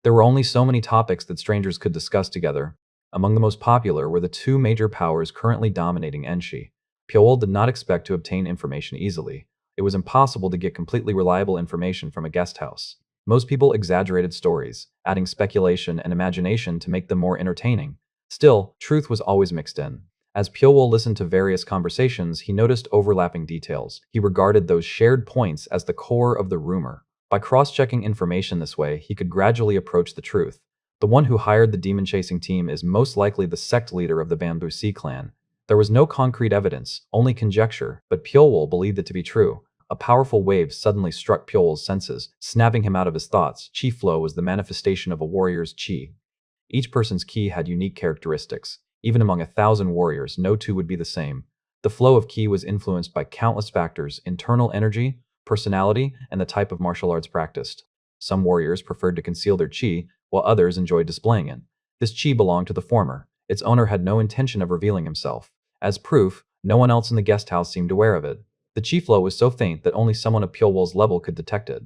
There were only so many topics that strangers could discuss together. Among the most popular were the two major powers currently dominating Enshi. Pyoel did not expect to obtain information easily. It was impossible to get completely reliable information from a guest house. Most people exaggerated stories, adding speculation and imagination to make them more entertaining. Still, truth was always mixed in. As Pyoel listened to various conversations, he noticed overlapping details. He regarded those shared points as the core of the rumor. By cross-checking information this way, he could gradually approach the truth. The one who hired the demon-chasing team is most likely the sect leader of the Bamboo Sea clan. There was no concrete evidence, only conjecture, but Pyoel believed it to be true. A powerful wave suddenly struck Pyoel's senses, snapping him out of his thoughts. Chi flow was the manifestation of a warrior's chi. Each person's ki had unique characteristics. Even among 1,000 warriors, no two would be the same. The flow of ki was influenced by countless factors: internal energy, personality, and the type of martial arts practiced. Some warriors preferred to conceal their chi, while others enjoyed displaying it. This chi belonged to the former. Its owner had no intention of revealing himself. As proof, no one else in the guest house seemed aware of it. The chi flow was so faint that only someone of Pyoel's level could detect it.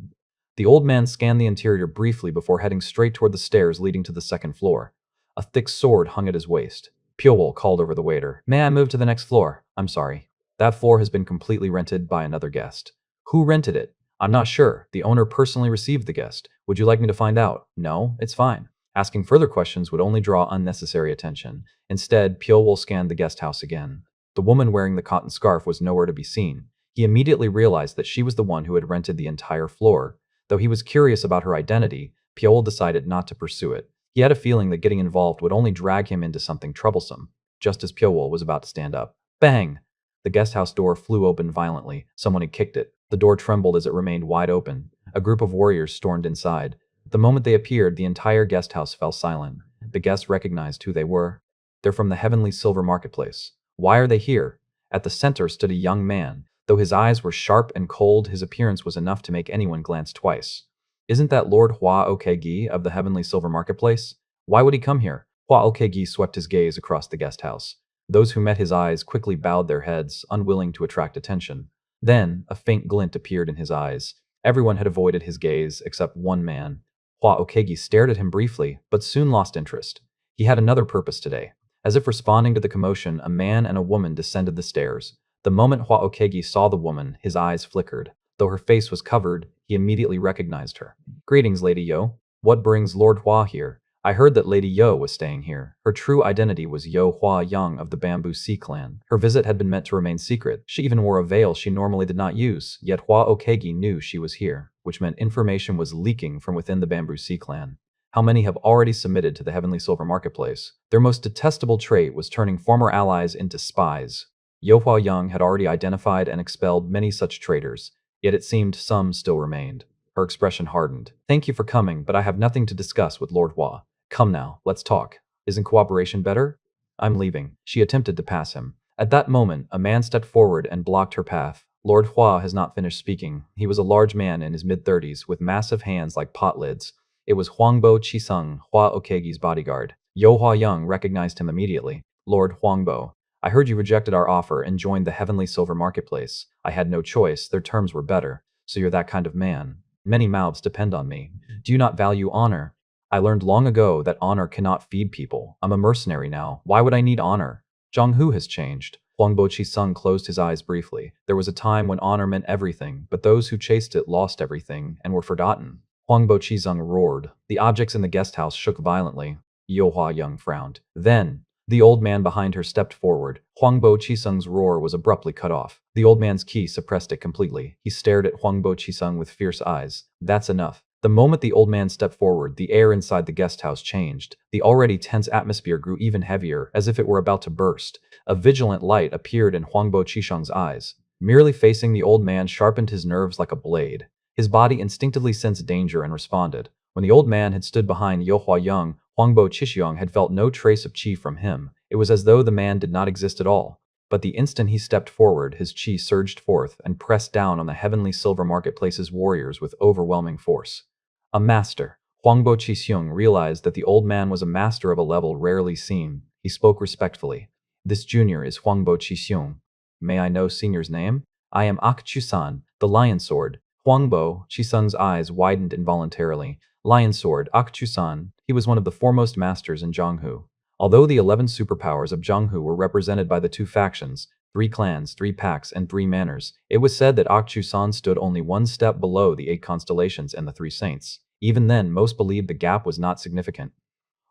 The old man scanned the interior briefly before heading straight toward the stairs leading to the second floor. A thick sword hung at his waist. Pyoel called over the waiter. "May I move to the next floor? I'm sorry. That floor has been completely rented by another guest." "Who rented it?" "I'm not sure. The owner personally received the guest. Would you like me to find out?" "No, it's fine." Asking further questions would only draw unnecessary attention. Instead, Pyoel scanned the guest house again. The woman wearing the cotton scarf was nowhere to be seen. He immediately realized that she was the one who had rented the entire floor. Though he was curious about her identity, Pyoel decided not to pursue it. He had a feeling that getting involved would only drag him into something troublesome. Just as Pyoel was about to stand up, bang! The guest house door flew open violently. Someone had kicked it. The door trembled as it remained wide open. A group of warriors stormed inside. The moment they appeared, the entire guest house fell silent. The guests recognized who they were. "They're from the Heavenly Silver Marketplace. Why are they here?" At the center stood a young man. Though his eyes were sharp and cold, his appearance was enough to make anyone glance twice. "Isn't that Lord Hua Okegi of the Heavenly Silver Marketplace? Why would he come here?" Hua Okegi swept his gaze across the guest house. Those who met his eyes quickly bowed their heads, unwilling to attract attention. Then, a faint glint appeared in his eyes. Everyone had avoided his gaze, except one man. Hua Okegi stared at him briefly, but soon lost interest. He had another purpose today. As if responding to the commotion, a man and a woman descended the stairs. The moment Hua Okegi saw the woman, his eyes flickered. Though her face was covered, he immediately recognized her. "Greetings, Lady Yo. What brings Lord Hua here?" "I heard that Lady Yo was staying here." Her true identity was Yo Hua Young of the Bamboo Sea clan. Her visit had been meant to remain secret. She even wore a veil she normally did not use, yet Hua Okegi knew she was here, which meant information was leaking from within the Bamboo Sea clan. How many have already submitted to the Heavenly Silver Marketplace? Their most detestable trait was turning former allies into spies. Yo Hua Young had already identified and expelled many such traitors, yet it seemed some still remained. Her expression hardened. "Thank you for coming, but I have nothing to discuss with Lord Hua. Come now, let's talk. Isn't cooperation better?" "I'm leaving." She attempted to pass him. At that moment, a man stepped forward and blocked her path. Lord Hua has not finished speaking. He was a large man in his mid-30s with massive hands like pot lids. It was Huangbo Chisung, Hua Okegi's bodyguard. Yo Hua Young recognized him immediately. "Lord Huangbo, I heard you rejected our offer and joined the Heavenly Silver Marketplace. I had no choice, their terms were better. So you're that kind of man. Many mouths depend on me. Do you not value honor?" "I learned long ago that honor cannot feed people. I'm a mercenary now. Why would I need honor?" "Zhonghu has changed." Huangbo Chisung closed his eyes briefly. There was a time when honor meant everything, but those who chased it lost everything and were forgotten. Huangbo Chisung roared. The objects in the guest house shook violently. Yo Hua Young frowned. Then, the old man behind her stepped forward. Huangbo Chisung's roar was abruptly cut off. The old man's ki suppressed it completely. He stared at Huangbo Chisung with fierce eyes. "That's enough." The moment the old man stepped forward, the air inside the guest house changed. The already tense atmosphere grew even heavier, as if it were about to burst. A vigilant light appeared in Huangbo Chisung's eyes. Merely facing the old man sharpened his nerves like a blade. His body instinctively sensed danger and responded. When the old man had stood behind Yo Hua Young, Huangbo Chisung had felt no trace of chi from him. It was as though the man did not exist at all. But the instant he stepped forward, his chi surged forth and pressed down on the Heavenly Silver Marketplace's warriors with overwhelming force. A master. Huangbo Chisung realized that the old man was a master of a level rarely seen. He spoke respectfully. "This junior is Huangbo Chisung. May I know senior's name?" "I am Akchusan, the Lion Sword." Huangbo Chisung's eyes widened involuntarily. Lion Sword, Akchusan, he was one of the foremost masters in Zhonghu. Although the 11 superpowers of Zhonghu were represented by the two factions, 3 clans, 3 packs, and 3 manors, it was said that Akchusan stood only one step below the 8 constellations and the 3 saints. Even then, most believed the gap was not significant.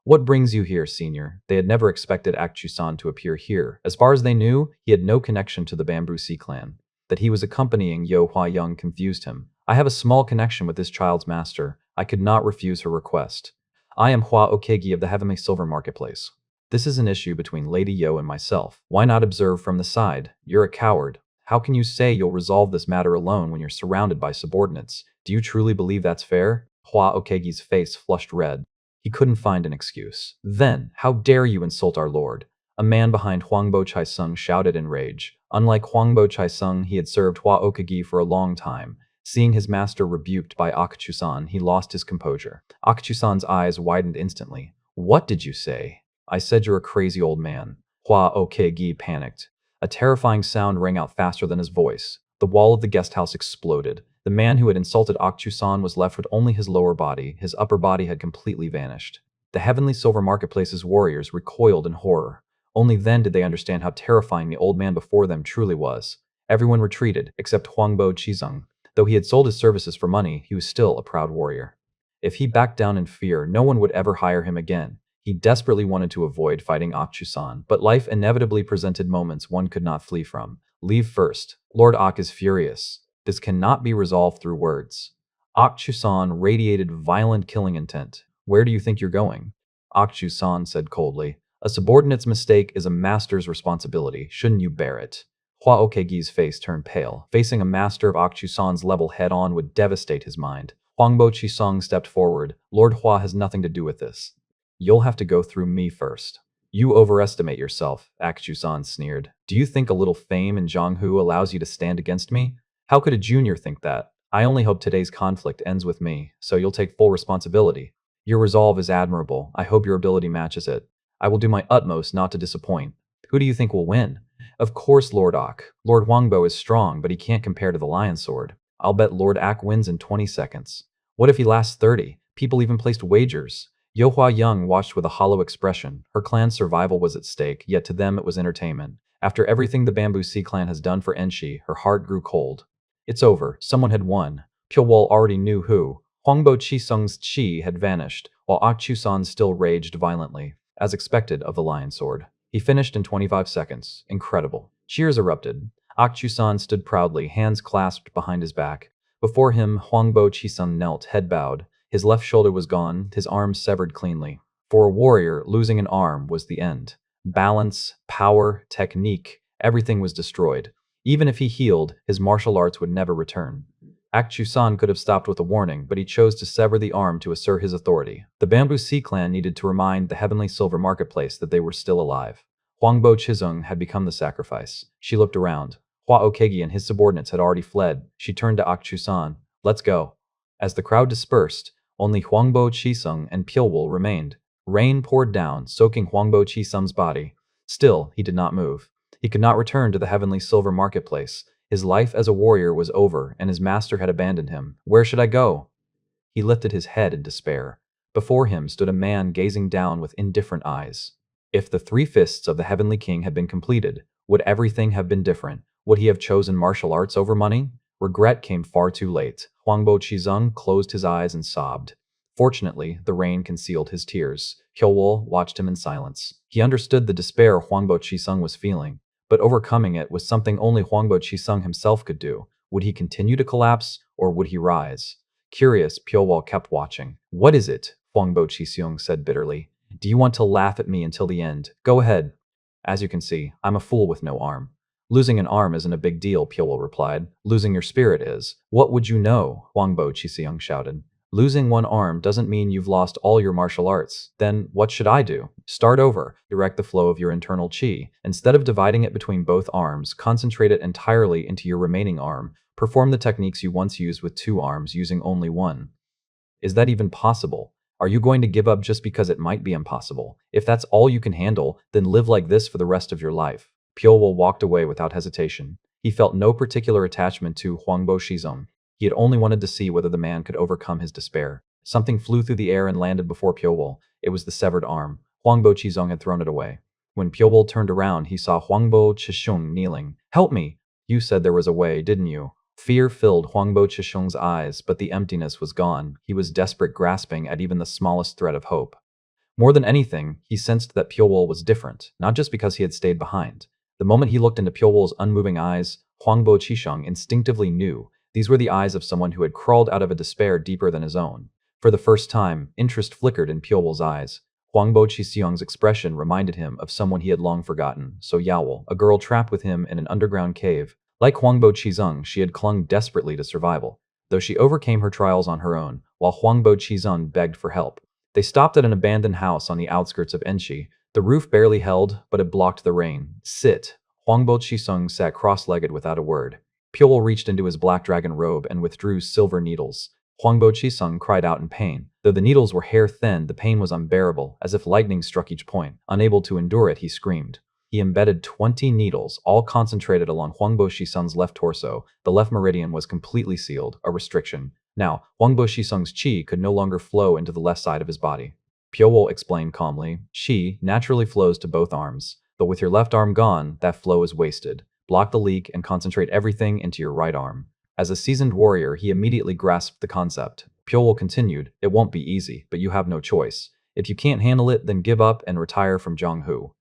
What brings you here, senior? They had never expected Akchusan to appear here. As far as they knew, he had no connection to the Bamboo Sea clan. That he was accompanying Yo Hua Young confused him. I have a small connection with this child's master. I could not refuse her request. I am Hua Okegi of the Heavenly Silver Marketplace. This is an issue between Lady Yo and myself. Why not observe from the side? You're a coward. How can you say you'll resolve this matter alone when you're surrounded by subordinates? Do you truly believe that's fair? Hua Okegi's face flushed red. He couldn't find an excuse. Then, how dare you insult our lord? A man behind Huangbo Chaisung shouted in rage. Unlike Huangbo Chaisung, he had served Hua Okagi for a long time. Seeing his master rebuked by Akchusan, he lost his composure. Akchusan's eyes widened instantly. What did you say? I said you're a crazy old man. Hua Okagi panicked. A terrifying sound rang out faster than his voice. The wall of the guest house exploded. The man who had insulted Akchusan was left with only his lower body. His upper body had completely vanished. The Heavenly Silver Marketplace's warriors recoiled in horror. Only then did they understand how terrifying the old man before them truly was. Everyone retreated, except Huangbo Chizung. Though he had sold his services for money, he was still a proud warrior. If he backed down in fear, no one would ever hire him again. He desperately wanted to avoid fighting Akchusan, but life inevitably presented moments one could not flee from. Leave first. Lord Ak is furious. This cannot be resolved through words. Akchusan radiated violent killing intent. Where do you think you're going? Akchusan said coldly. A subordinate's mistake is a master's responsibility. Shouldn't you bear it? Hua Okegi's face turned pale. Facing a master of Akchusan's level head-on would devastate his mind. Huangbo Chisung stepped forward. Lord Hua has nothing to do with this. You'll have to go through me first. You overestimate yourself, Akchusan sneered. Do you think a little fame in Zhonghu allows you to stand against me? How could a junior think that? I only hope today's conflict ends with me, so you'll take full responsibility. Your resolve is admirable. I hope your ability matches it. I will do my utmost not to disappoint. Who do you think will win? Of course Lord Ak. Lord Huangbo is strong, but he can't compare to the Lion Sword. I'll bet Lord Ak wins in 20 seconds. What if he lasts 30? People even placed wagers. Yo Hua Young watched with a hollow expression. Her clan's survival was at stake, yet to them it was entertainment. After everything the Bamboo Sea clan has done for Enshi, her heart grew cold. It's over. Someone had won. Pyeolwol already knew who. Huangbo Chisung's chi had vanished, while Akchusan still raged violently, as expected of the Lion Sword. He finished in 25 seconds. Incredible. Cheers erupted. Akchusan stood proudly, hands clasped behind his back. Before him, Huangbo Chisung knelt, head bowed. His left shoulder was gone, his arm severed cleanly. For a warrior, losing an arm was the end. Balance, power, technique, everything was destroyed. Even if he healed, his martial arts would never return. Akchusan could have stopped with a warning, but he chose to sever the arm to assert his authority. The Bamboo Sea clan needed to remind the Heavenly Silver Marketplace that they were still alive. Huangbo Chizung had become the sacrifice. She looked around. Hua Okegi and his subordinates had already fled. She turned to Akchusan. Let's go. As the crowd dispersed, only Huangbo Chisung and Pyeolwol remained. Rain poured down, soaking Huangbo Chisung's body. Still, he did not move. He could not return to the Heavenly Silver Marketplace. His life as a warrior was over, and his master had abandoned him. Where should I go? He lifted his head in despair. Before him stood a man gazing down with indifferent eyes. If the 3 fists of the Heavenly King had been completed, would everything have been different? Would he have chosen martial arts over money? Regret came far too late. Huangbo Chizung closed his eyes and sobbed. Fortunately, the rain concealed his tears. Pyeolwol watched him in silence. He understood the despair Huangbo Chisung was feeling, but overcoming it was something only Huangbo Chisung himself could do. Would he continue to collapse, or would he rise? Curious, Pyeolwol kept watching. What is it? Huangbo Chisung said bitterly. Do you want to laugh at me until the end? Go ahead. As you can see, I'm a fool with no arm. Losing an arm isn't a big deal, Pyeolwol replied. Losing your spirit is. What would you know? Huangbo Chisung shouted. Losing one arm doesn't mean you've lost all your martial arts. Then what should I do? Start over. Direct the flow of your internal chi. Instead of dividing it between both arms, concentrate it entirely into your remaining arm. Perform the techniques you once used with 2 arms using only one. Is that even possible? Are you going to give up just because it might be impossible? If that's all you can handle, then live like this for the rest of your life. Pyeolwol walked away without hesitation. He felt no particular attachment to Huangbo Chisung. He had only wanted to see whether the man could overcome his despair. Something flew through the air and landed before Pyoul. It was the severed arm. Huangbo Qizong had thrown it away. When Pyoul turned around, he saw Huangbo Qisheng kneeling. "Help me! You said there was a way, didn't you?" Fear filled Huangbo Qisheng's eyes, but the emptiness was gone. He was desperate, grasping at even the smallest thread of hope. More than anything, he sensed that Pyoul was different, not just because he had stayed behind. The moment he looked into Pyoul's unmoving eyes, Huangbo Qisheng instinctively knew these were the eyes of someone who had crawled out of a despair deeper than his own. For the first time, interest flickered in Pyoul's eyes. Huangbo Qisheng's expression reminded him of someone he had long forgotten, So Yaoul, a girl trapped with him in an underground cave. Like Huangbo Qizeng, she had clung desperately to survival, though she overcame her trials on her own, while Huangbo Qizeng begged for help. They stopped at an abandoned house on the outskirts of Enshi. The roof barely held, but it blocked the rain. "Sit." Huangbo Qisung sat cross-legged without a word. Pyoul reached into his black dragon robe and withdrew silver needles. Huangbo Qisung cried out in pain. Though the needles were hair-thin, the pain was unbearable, as if lightning struck each point. Unable to endure it, he screamed. He embedded 20 needles, all concentrated along Huangbo Qisung's left torso. The left meridian was completely sealed, a restriction. Now, Huangbo Qisung's qi could no longer flow into the left side of his body. Pyoul explained calmly, "Qi naturally flows to both arms, but with your left arm gone, that flow is wasted. Block the leak and concentrate everything into your right arm." As a seasoned warrior, he immediately grasped the concept. Pyoul continued, "It won't be easy, but you have no choice. If you can't handle it, then give up and retire from Zhonghu."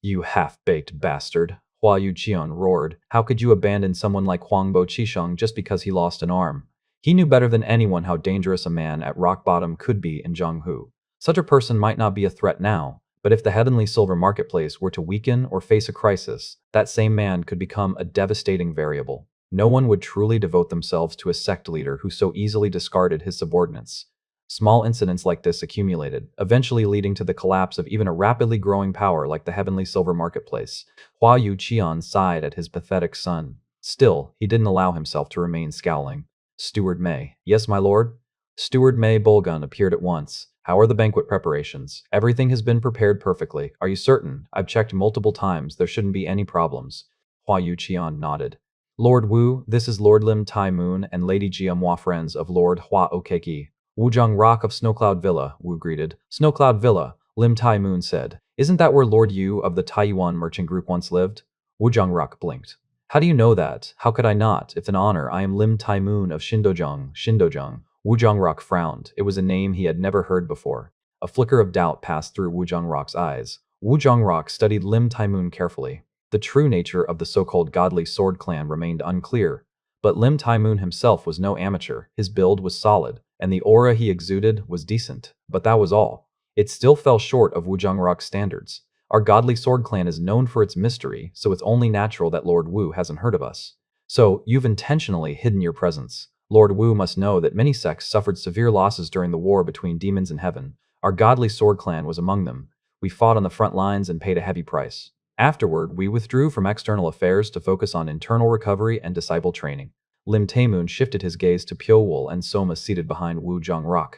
"You half-baked bastard," Hua Yuqian roared. "How could you abandon someone like Huangbo Qisheng just because he lost an arm?" He knew better than anyone how dangerous a man at rock bottom could be in Zhonghu. Such a person might not be a threat now, but if the heavenly silver marketplace were to weaken or face a crisis, that same man could become a devastating variable. No one would truly devote themselves to a sect leader who so easily discarded his subordinates. Small incidents like this accumulated, eventually leading to the collapse of even a rapidly growing power like the heavenly silver marketplace. Hua Yuqian sighed at his pathetic son. Still, he didn't allow himself to remain scowling. "Steward May." "Yes, my lord?" Steward May Bulgun appeared at once. "How are the banquet preparations?" "Everything has been prepared perfectly." "Are you certain?" "I've checked multiple times. There shouldn't be any problems." Hua Yuqian nodded. "Lord Wu, this is Lord Lim Tai Moon and Lady Jiamhua, friends of Lord Hua Okeki." "Wuzhong Rock of Snowcloud Villa," Wu greeted. "Snowcloud Villa," Lim Tai Moon said. "Isn't that where Lord Yu of the Taiyuan merchant group once lived?" Wuzhong Rock blinked. "How do you know that? How could I not? If an honor, I am Lim Tai Moon of Shindojong. Wu Zhongrok frowned. It was a name he had never heard before. A flicker of doubt passed through Wu Zhongrok's eyes. Wu Zhongrok studied Lim Tai Moon carefully. The true nature of the so-called godly sword clan remained unclear, but Lim Tai Moon himself was no amateur. His build was solid, and the aura he exuded was decent. But that was all. It still fell short of Wu Zhongrok's standards. Our godly sword clan is known for its mystery, so it's only natural that Lord Wu hasn't heard of us. So, you've intentionally hidden your presence. Lord Wu must know that many sects suffered severe losses during the war between demons and heaven. Our godly sword clan was among them. We fought on the front lines and paid a heavy price. Afterward, we withdrew from external affairs to focus on internal recovery and disciple training. Lim Taemoon shifted his gaze to Pyoul and Soma seated behind Wu Zhongrok.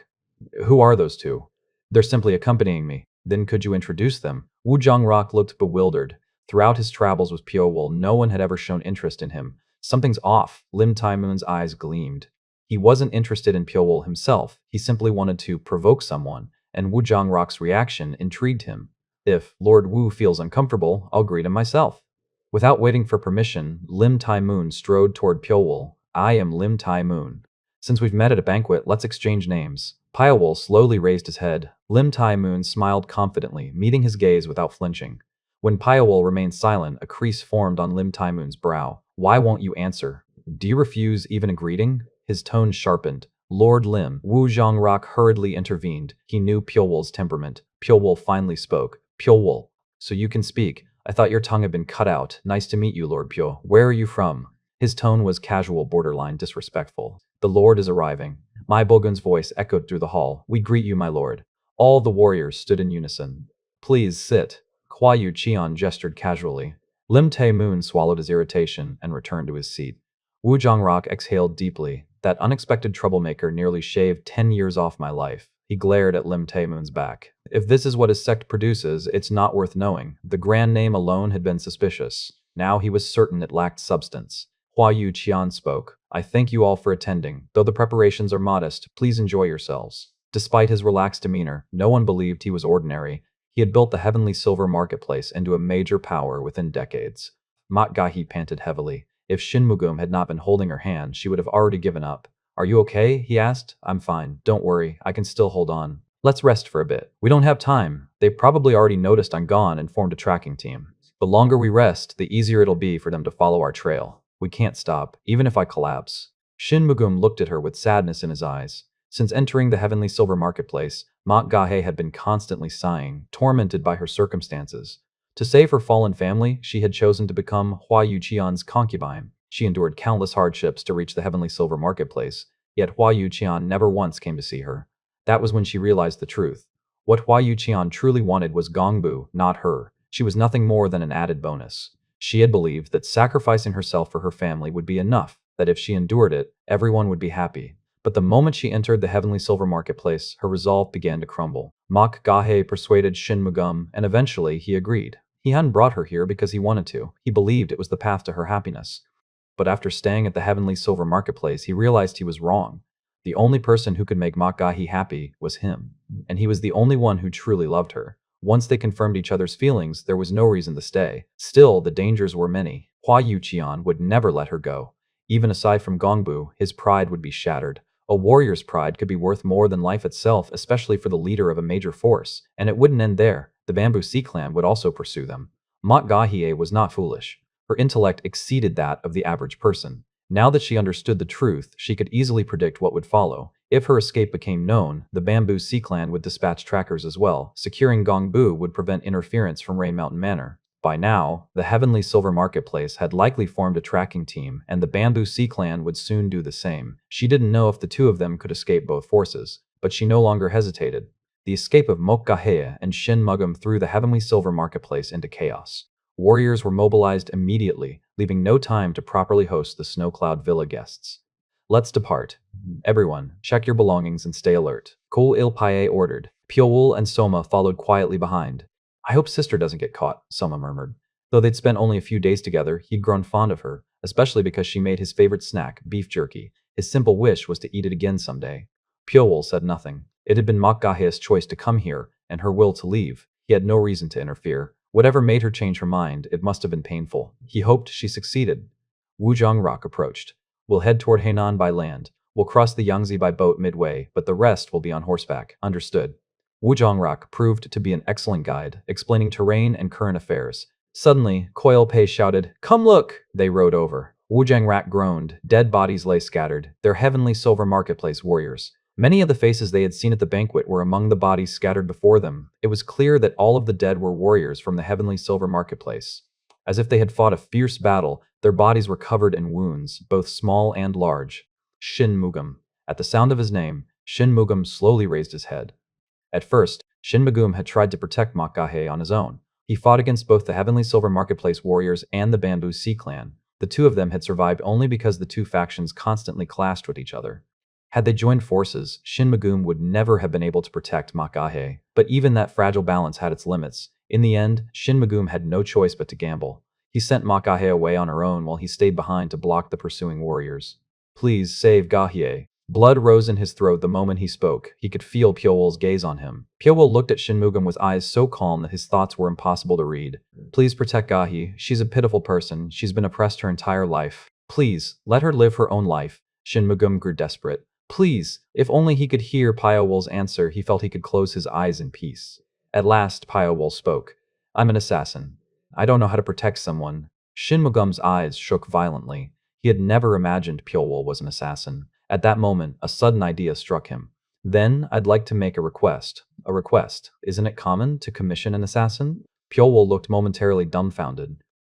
"Who are those two?" "They're simply accompanying me." "Then could you introduce them?" Wu Zhongrok looked bewildered. Throughout his travels with Pyoul, no one had ever shown interest in him. "Something's off." Lim Taemoon's eyes gleamed. He wasn't interested in Pyoul himself. He simply wanted to provoke someone, and Wu Zhongrok's reaction intrigued him. "If Lord Wu feels uncomfortable, I'll greet him myself." Without waiting for permission, Lim Tai Moon strode toward Pyoul. "I am Lim Tai Moon. Since we've met at a banquet, let's exchange names." Pyoul slowly raised his head. Lim Tai Moon smiled confidently, meeting his gaze without flinching. When Pyoul remained silent, a crease formed on Lim Tai Moon's brow. "Why won't you answer? Do you refuse even a greeting?" His tone sharpened. "Lord Lim." Wu Zhongrok hurriedly intervened. He knew Pyoul's temperament. Pyoul finally spoke. "Pyoul, so you can speak. I thought your tongue had been cut out. Nice to meet you, Lord Pyo. Where are you from?" His tone was casual, borderline disrespectful. "The Lord is arriving." Mai Bulgun's voice echoed through the hall. "We greet you, my lord." All the warriors stood in unison. "Please sit." Hua Yu Qian gestured casually. Lim Tae Moon swallowed his irritation and returned to his seat. Wu Zhongrok exhaled deeply. That unexpected troublemaker nearly shaved 10 years off my life. He glared at Lim Tae Moon's back. If this is what his sect produces, it's not worth knowing. The grand name alone had been suspicious. Now he was certain it lacked substance. Hua Yu Qian spoke. "I thank you all for attending. Though the preparations are modest, please enjoy yourselves." Despite his relaxed demeanor, no one believed he was ordinary. He had built the heavenly silver marketplace into a major power within decades. Matgahi panted heavily. If Shinmugum had not been holding her hand, she would have already given up. Are you okay? He asked. I'm fine. Don't worry. I can still hold on. Let's rest for a bit. We don't have time. They've probably already noticed I'm gone and formed a tracking team. The longer we rest, the easier it'll be for them to follow our trail. We can't stop, even if I collapse. Shinmugum looked at her with sadness in his eyes. Since entering the heavenly silver marketplace, Gahe had been constantly sighing, tormented by her circumstances. To save her fallen family, she had chosen to become Hua Yuqian's concubine. She endured countless hardships to reach the heavenly silver marketplace, yet Hua Yuqian never once came to see her. That was when she realized the truth. What Hua Yuqian truly wanted was Gongbu, not her. She was nothing more than an added bonus. She had believed that sacrificing herself for her family would be enough, that if she endured it, everyone would be happy. But the moment she entered the heavenly silver marketplace, her resolve began to crumble. Mak Gahe persuaded Shinmugum, and eventually he agreed. He hadn't brought her here because he wanted to. He believed it was the path to her happiness. But after staying at the heavenly silver marketplace, he realized he was wrong. The only person who could make Makgahi happy was him, and he was the only one who truly loved her. Once they confirmed each other's feelings, there was no reason to stay. Still, the dangers were many. Hua Yuqian would never let her go. Even aside from Gongbu, his pride would be shattered. A warrior's pride could be worth more than life itself, especially for the leader of a major force. And it wouldn't end there. The Bamboo Sea Clan would also pursue them. Makgahie was not foolish. Her intellect exceeded that of the average person. Now that she understood the truth, she could easily predict what would follow. If her escape became known, the Bamboo Sea Clan would dispatch trackers as well. Securing Gongbu would prevent interference from Rain Mountain Manor. By now, the Heavenly Silver Marketplace had likely formed a tracking team, and the Bamboo Sea Clan would soon do the same. She didn't know if the two of them could escape both forces, but she no longer hesitated. The escape of Mokgahea and Shin Mugum threw the Heavenly Silver Marketplace into chaos. Warriors were mobilized immediately, leaving no time to properly host the Snow Cloud Villa guests. Let's depart. Everyone, check your belongings and stay alert. Kul Ilpaye ordered. Pyoul and Soma followed quietly behind. I hope sister doesn't get caught, Soma murmured. Though they'd spent only a few days together, he'd grown fond of her, especially because she made his favorite snack, beef jerky. His simple wish was to eat it again someday. Pyoul said nothing. It had been Mokgahe's choice to come here, and her will to leave. He had no reason to interfere. Whatever made her change her mind, it must have been painful. He hoped she succeeded. Wu Zhongrok approached. We'll head toward Hainan by land. We'll cross the Yangtze by boat midway, but the rest will be on horseback. Understood. Wu Zhongrok proved to be an excellent guide, explaining terrain and current affairs. Suddenly, Coil Pei shouted, "Come look!" They rode over. Wu Zhangrak groaned. Dead bodies lay scattered. Their heavenly silver marketplace warriors. Many of the faces they had seen at the banquet were among the bodies scattered before them. It was clear that all of the dead were warriors from the heavenly silver marketplace. As if they had fought a fierce battle, their bodies were covered in wounds, both small and large. Shin Mugum. At the sound of his name, Shin Mugum slowly raised his head. At first, Shin Mugum had tried to protect Mokgahe on his own. He fought against both the heavenly silver marketplace warriors and the Bamboo Sea Clan. The two of them had survived only because the two factions constantly clashed with each other. Had they joined forces, Shin Mugum would never have been able to protect Mokgahe. But even that fragile balance had its limits. In the end, Shin Mugum had no choice but to gamble. He sent Mokgahe away on her own while he stayed behind to block the pursuing warriors. Please save Gahye. Blood rose in his throat the moment he spoke. He could feel Pyoul's gaze on him. Pyoul looked at Shin Mugum with eyes so calm that his thoughts were impossible to read. Please protect Gahi. She's a pitiful person. She's been oppressed her entire life. Please, let her live her own life. Shin Mugum grew desperate. Please. If only he could hear Pyoul's answer, he felt he could close his eyes in peace. At last, Pyoul spoke. I'm an assassin. I don't know how to protect someone. Shin Mugum's eyes shook violently. He had never imagined Pyoul was an assassin. At that moment, a sudden idea struck him. Then, I'd like to make a request. A request. Isn't it common to commission an assassin? Pyoul looked momentarily dumbfounded.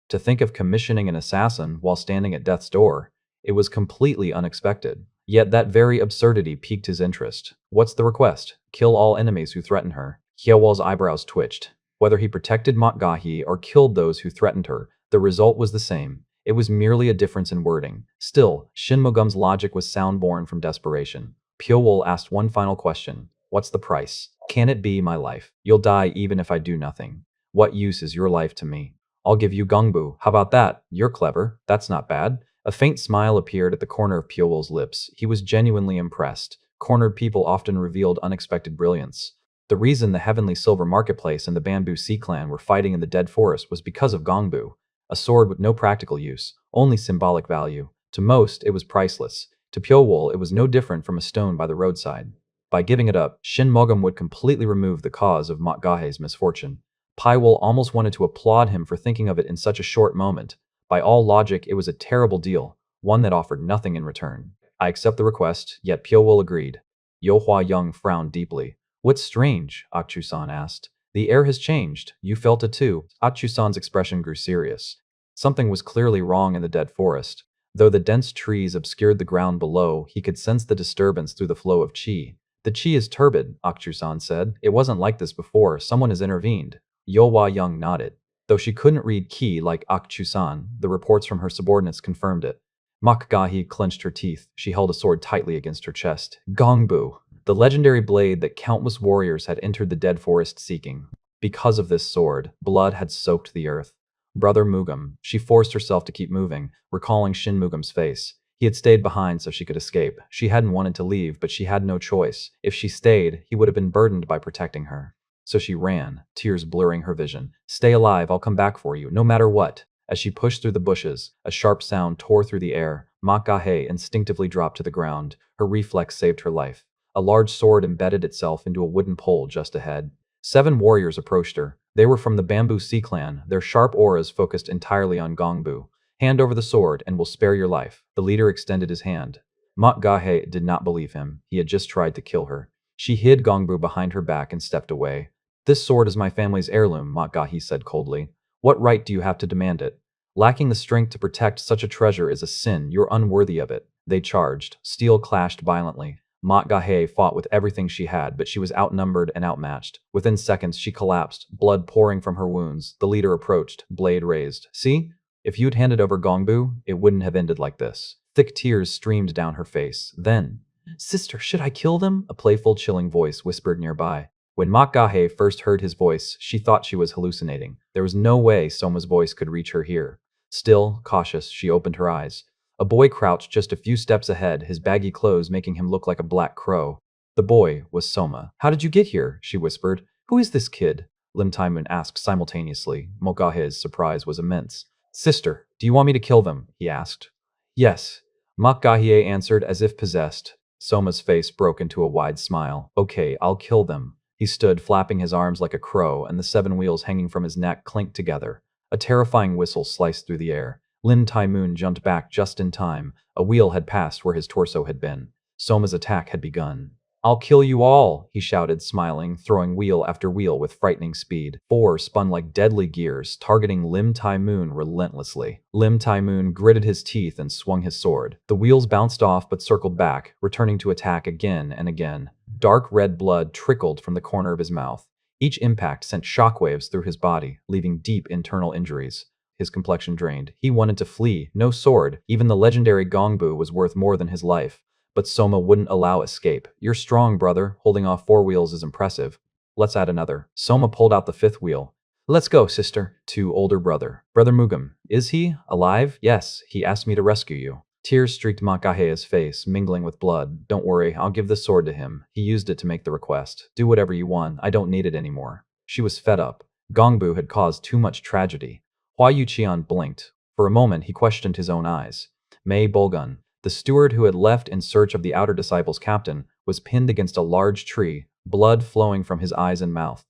To think of commissioning an assassin while standing at death's door, it was completely unexpected. Yet that very absurdity piqued his interest. What's the request? Kill all enemies who threaten her. Hyewal's eyebrows twitched. Whether he protected Mokgahi or killed those who threatened her, the result was the same. It was merely a difference in wording. Still, Shin Mugum's logic was sound born from desperation. Pyoul asked one final question. What's the price? Can it be my life? You'll die even if I do nothing. What use is your life to me? I'll give you Gongbu. How about that? You're clever. That's not bad. A faint smile appeared at the corner of Pyoul's lips. He was genuinely impressed. Cornered people often revealed unexpected brilliance. The reason the Heavenly Silver Marketplace and the Bamboo Sea Clan were fighting in the Dead Forest was because of Gongbu, a sword with no practical use, only symbolic value. To most, it was priceless. To Pyowool, it was no different from a stone by the roadside. By giving it up, Shin Mogum would completely remove the cause of Mokgahe's misfortune. Paiwol almost wanted to applaud him for thinking of it in such a short moment. By all logic, it was a terrible deal, one that offered nothing in return. I accept the request, yet Pyowool agreed. Yohua Young frowned deeply. What's strange? Akchu-san asked. The air has changed. You felt it too. Akchu-san's expression grew serious. Something was clearly wrong in the dead forest. Though the dense trees obscured the ground below, he could sense the disturbance through the flow of qi. The qi is turbid, Akchu-san said. It wasn't like this before. Someone has intervened. Yohua Young nodded. Though she couldn't read qi like Akchu-san, the reports from her subordinates confirmed it. Mokgahe clenched her teeth. She held a sword tightly against her chest. Gongbu, the legendary blade that countless warriors had entered the dead forest seeking. Because of this sword, blood had soaked the earth. Brother Mugam, she forced herself to keep moving, recalling Shin Mugam's face. He had stayed behind so she could escape. She hadn't wanted to leave, but she had no choice. If she stayed, he would have been burdened by protecting her. So she ran, tears blurring her vision. Stay alive, I'll come back for you, no matter what. As she pushed through the bushes, a sharp sound tore through the air. Mokgahe instinctively dropped to the ground. Her reflex saved her life. A large sword embedded itself into a wooden pole just ahead. 7 warriors approached her. They were from the Bamboo Sea Clan, their sharp auras focused entirely on Gongbu. Hand over the sword, and we'll spare your life. The leader extended his hand. Mokgahe did not believe him. He had just tried to kill her. She hid Gongbu behind her back and stepped away. This sword is my family's heirloom, Mokgahe said coldly. What right do you have to demand it? Lacking the strength to protect such a treasure is a sin. You're unworthy of it. They charged. Steel clashed violently. Mokgahe fought with everything she had, but she was outnumbered and outmatched. Within seconds, she collapsed, blood pouring from her wounds. The leader approached, blade raised. See? If you'd handed over Gongbu, it wouldn't have ended like this. Thick tears streamed down her face. Then, Sister, should I kill them? A playful, chilling voice whispered nearby. When Mokgahe first heard his voice, she thought she was hallucinating. There was no way Soma's voice could reach her here. Still, cautious, she opened her eyes. A boy crouched just a few steps ahead, his baggy clothes making him look like a black crow. The boy was Soma. How did you get here? She whispered. Who is this kid? Lim Taimun asked simultaneously. Mokgahe's surprise was immense. Sister, do you want me to kill them? He asked. Yes. Mokgahe answered as if possessed. Soma's face broke into a wide smile. Okay, I'll kill them. He stood, flapping his arms like a crow, and the 7 wheels hanging from his neck clinked together. A terrifying whistle sliced through the air. Lin Taimun jumped back just in time. A wheel had passed where his torso had been. Soma's attack had begun. I'll kill you all, he shouted, smiling, throwing wheel after wheel with frightening speed. 4 spun like deadly gears, targeting Lim Taimun relentlessly. Lim Taimun gritted his teeth and swung his sword. The wheels bounced off but circled back, returning to attack again and again. Dark red blood trickled from the corner of his mouth. Each impact sent shockwaves through his body, leaving deep internal injuries. His complexion drained. He wanted to flee. No sword, even the legendary Gongbu, was worth more than his life. But Soma wouldn't allow escape. You're strong, brother. Holding off 4 wheels is impressive. Let's add another. Soma pulled out the 5th wheel. Let's go, sister. To older brother. Brother Mugam. Is he alive? Yes. He asked me to rescue you. Tears streaked Mokgahe's face, mingling with blood. Don't worry, I'll give the sword to him. He used it to make the request. Do whatever you want. I don't need it anymore. She was fed up. Gongbu had caused too much tragedy. Hua Yuqian blinked. For a moment, he questioned his own eyes. Mei Bolgun, the steward who had left in search of the outer disciples' captain, was pinned against a large tree, blood flowing from his eyes and mouth.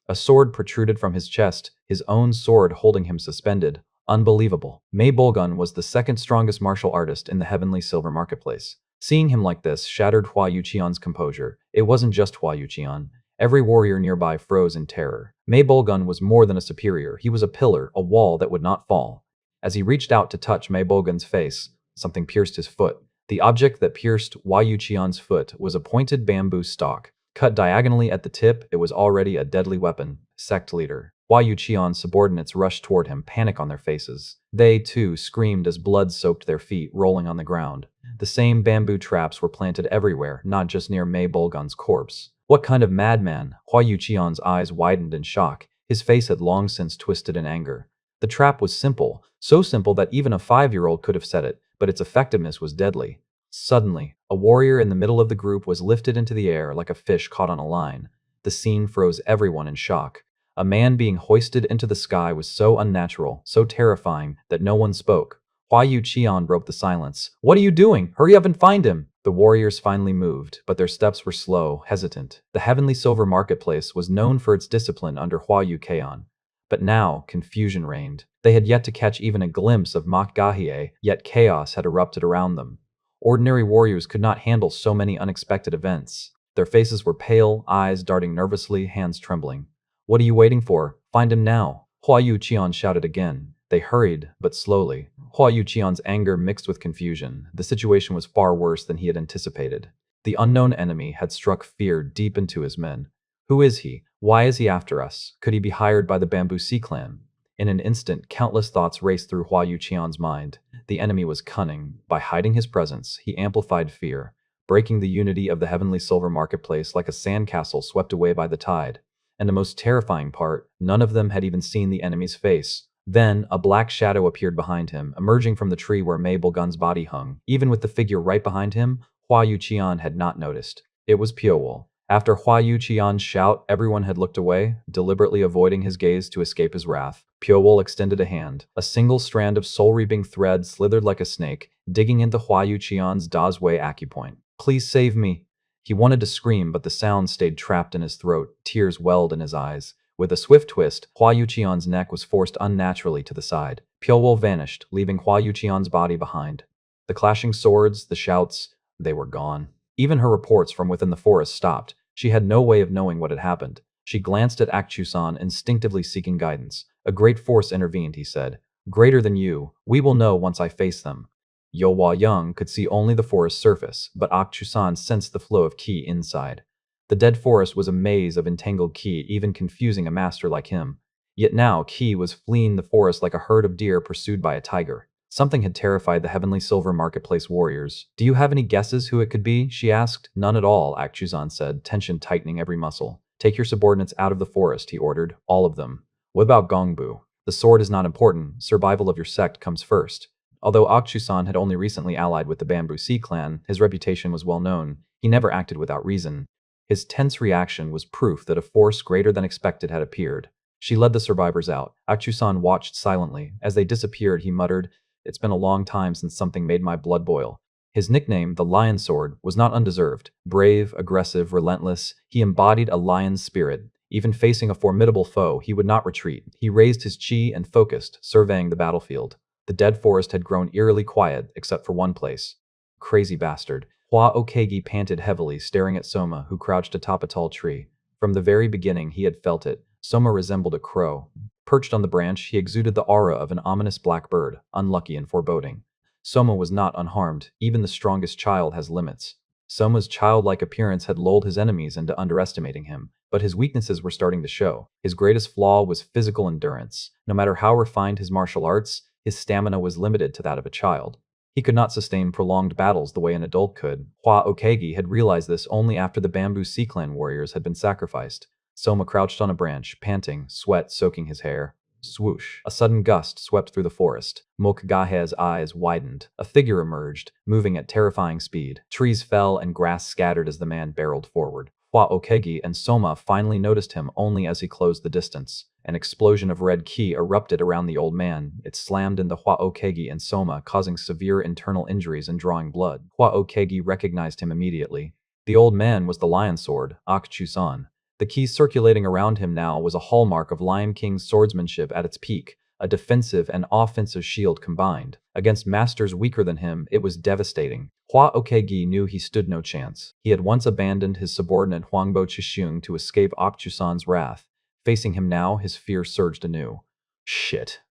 A sword protruded from his chest, his own sword holding him suspended. Unbelievable. Mei Bolgun was the 2nd strongest martial artist in the Heavenly Silver Marketplace. Seeing him like this shattered Hua Yuqian's composure. It wasn't just Hua Yuqian. Every warrior nearby froze in terror. Mei Bolgun was more than a superior. He was a pillar, a wall that would not fall. As he reached out to touch Mei Bolgun's face, something pierced his foot. The object that pierced Hua Yuqian's foot was a pointed bamboo stalk. Cut diagonally at the tip, it was already a deadly weapon. Sect leader. Hua Yuqian's subordinates rushed toward him, panic on their faces. They, too, screamed as blood soaked their feet, rolling on the ground. The same bamboo traps were planted everywhere, not just near Mei Bolgun's corpse. What kind of madman? Hua Yuqian's eyes widened in shock. His face had long since twisted in anger. The trap was simple, so simple that even a 5-year-old could have set it, but its effectiveness was deadly. Suddenly, a warrior in the middle of the group was lifted into the air like a fish caught on a line. The scene froze everyone in shock. A man being hoisted into the sky was so unnatural, so terrifying, that no one spoke. Hua Yu Qian broke the silence. "What are you doing? Hurry up and find him!" The warriors finally moved, but their steps were slow, hesitant. The Heavenly Silver Marketplace was known for its discipline under Hua Yu Qian. But now, confusion reigned. They had yet to catch even a glimpse of Mak Gahie, yet chaos had erupted around them. Ordinary warriors could not handle so many unexpected events. Their faces were pale, eyes darting nervously, hands trembling. "What are you waiting for? Find him now!" Hua Yu Qian shouted again. They hurried, but slowly. Hua Yu Qian's anger mixed with confusion. The situation was far worse than he had anticipated. The unknown enemy had struck fear deep into his men. Who is he? Why is he after us? Could he be hired by the Bamboo Sea clan? In an instant, countless thoughts raced through Hua Yu Qian's mind. The enemy was cunning. By hiding his presence, he amplified fear, breaking the unity of the Heavenly Silver Marketplace like a sandcastle swept away by the tide. And the most terrifying part, none of them had even seen the enemy's face. Then, a black shadow appeared behind him, emerging from the tree where Mabel Gun's body hung. Even with the figure right behind him, Hua Yu Qian had not noticed. It was Piowol. After Hua Yu Qian's shout, everyone had looked away, deliberately avoiding his gaze to escape his wrath. Piowol extended a hand. A single strand of soul-reaping thread slithered like a snake, digging into Hua Yu Qian's Dazwei acupoint. "Please save me!" He wanted to scream, but the sound stayed trapped in his throat. Tears welled in his eyes. With a swift twist, Hua Yu Qian's neck was forced unnaturally to the side. Piowol vanished, leaving Hua Yu Qian's body behind. The clashing swords, the shouts, they were gone. Even her reports from within the forest stopped. She had no way of knowing what had happened. She glanced at Akchusan, instinctively seeking guidance. "A great force intervened," he said. "Greater than you. We will know once I face them." Yo Hua Young could see only the forest's surface, but Akchusan sensed the flow of qi inside. The dead forest was a maze of entangled qi, even confusing a master like him. Yet now qi was fleeing the forest like a herd of deer pursued by a tiger. Something had terrified the Heavenly Silver Marketplace warriors. "Do you have any guesses who it could be?" she asked. "None at all," Akchuzan said, tension tightening every muscle. "Take your subordinates out of the forest," he ordered. "All of them." "What about Gongbu?" "The sword is not important. Survival of your sect comes first." Although Akchusan had only recently allied with the Bamboo Sea clan, his reputation was well known. He never acted without reason. His tense reaction was proof that a force greater than expected had appeared. She led the survivors out. Akchusan watched silently. As they disappeared, he muttered, "It's been a long time since something made my blood boil." His nickname, the Lion Sword, was not undeserved. Brave, aggressive, relentless, he embodied a lion's spirit. Even facing a formidable foe, he would not retreat. He raised his chi and focused, surveying the battlefield. The dead forest had grown eerily quiet, except for one place. Crazy bastard. Hua Okage panted heavily, staring at Soma, who crouched atop a tall tree. From the very beginning, he had felt it. Soma resembled a crow. Perched on the branch, he exuded the aura of an ominous black bird, unlucky and foreboding. Soma was not unharmed. Even the strongest child has limits. Soma's childlike appearance had lulled his enemies into underestimating him, but his weaknesses were starting to show. His greatest flaw was physical endurance. No matter how refined his martial arts, his stamina was limited to that of a child. He could not sustain prolonged battles the way an adult could. Hua Okage had realized this only after the Bamboo Sea Clan warriors had been sacrificed. Soma crouched on a branch, panting, sweat soaking his hair. Swoosh. A sudden gust swept through the forest. Mokgahe's eyes widened. A figure emerged, moving at terrifying speed. Trees fell and grass scattered as the man barreled forward. Hua Okage and Soma finally noticed him only as he closed the distance. An explosion of red ki erupted around the old man. It slammed into Hua Okage and Soma, causing severe internal injuries and drawing blood. Hua Okage recognized him immediately. The old man was the Lion Sword, Akchusan. The ki circulating around him now was a hallmark of Lion King's swordsmanship at its peak, a defensive and offensive shield combined. Against masters weaker than him, it was devastating. Hua Okage knew he stood no chance. He had once abandoned his subordinate Huangbo Chishung to escape Akchusan's wrath. Facing him now, his fear surged anew. Shit.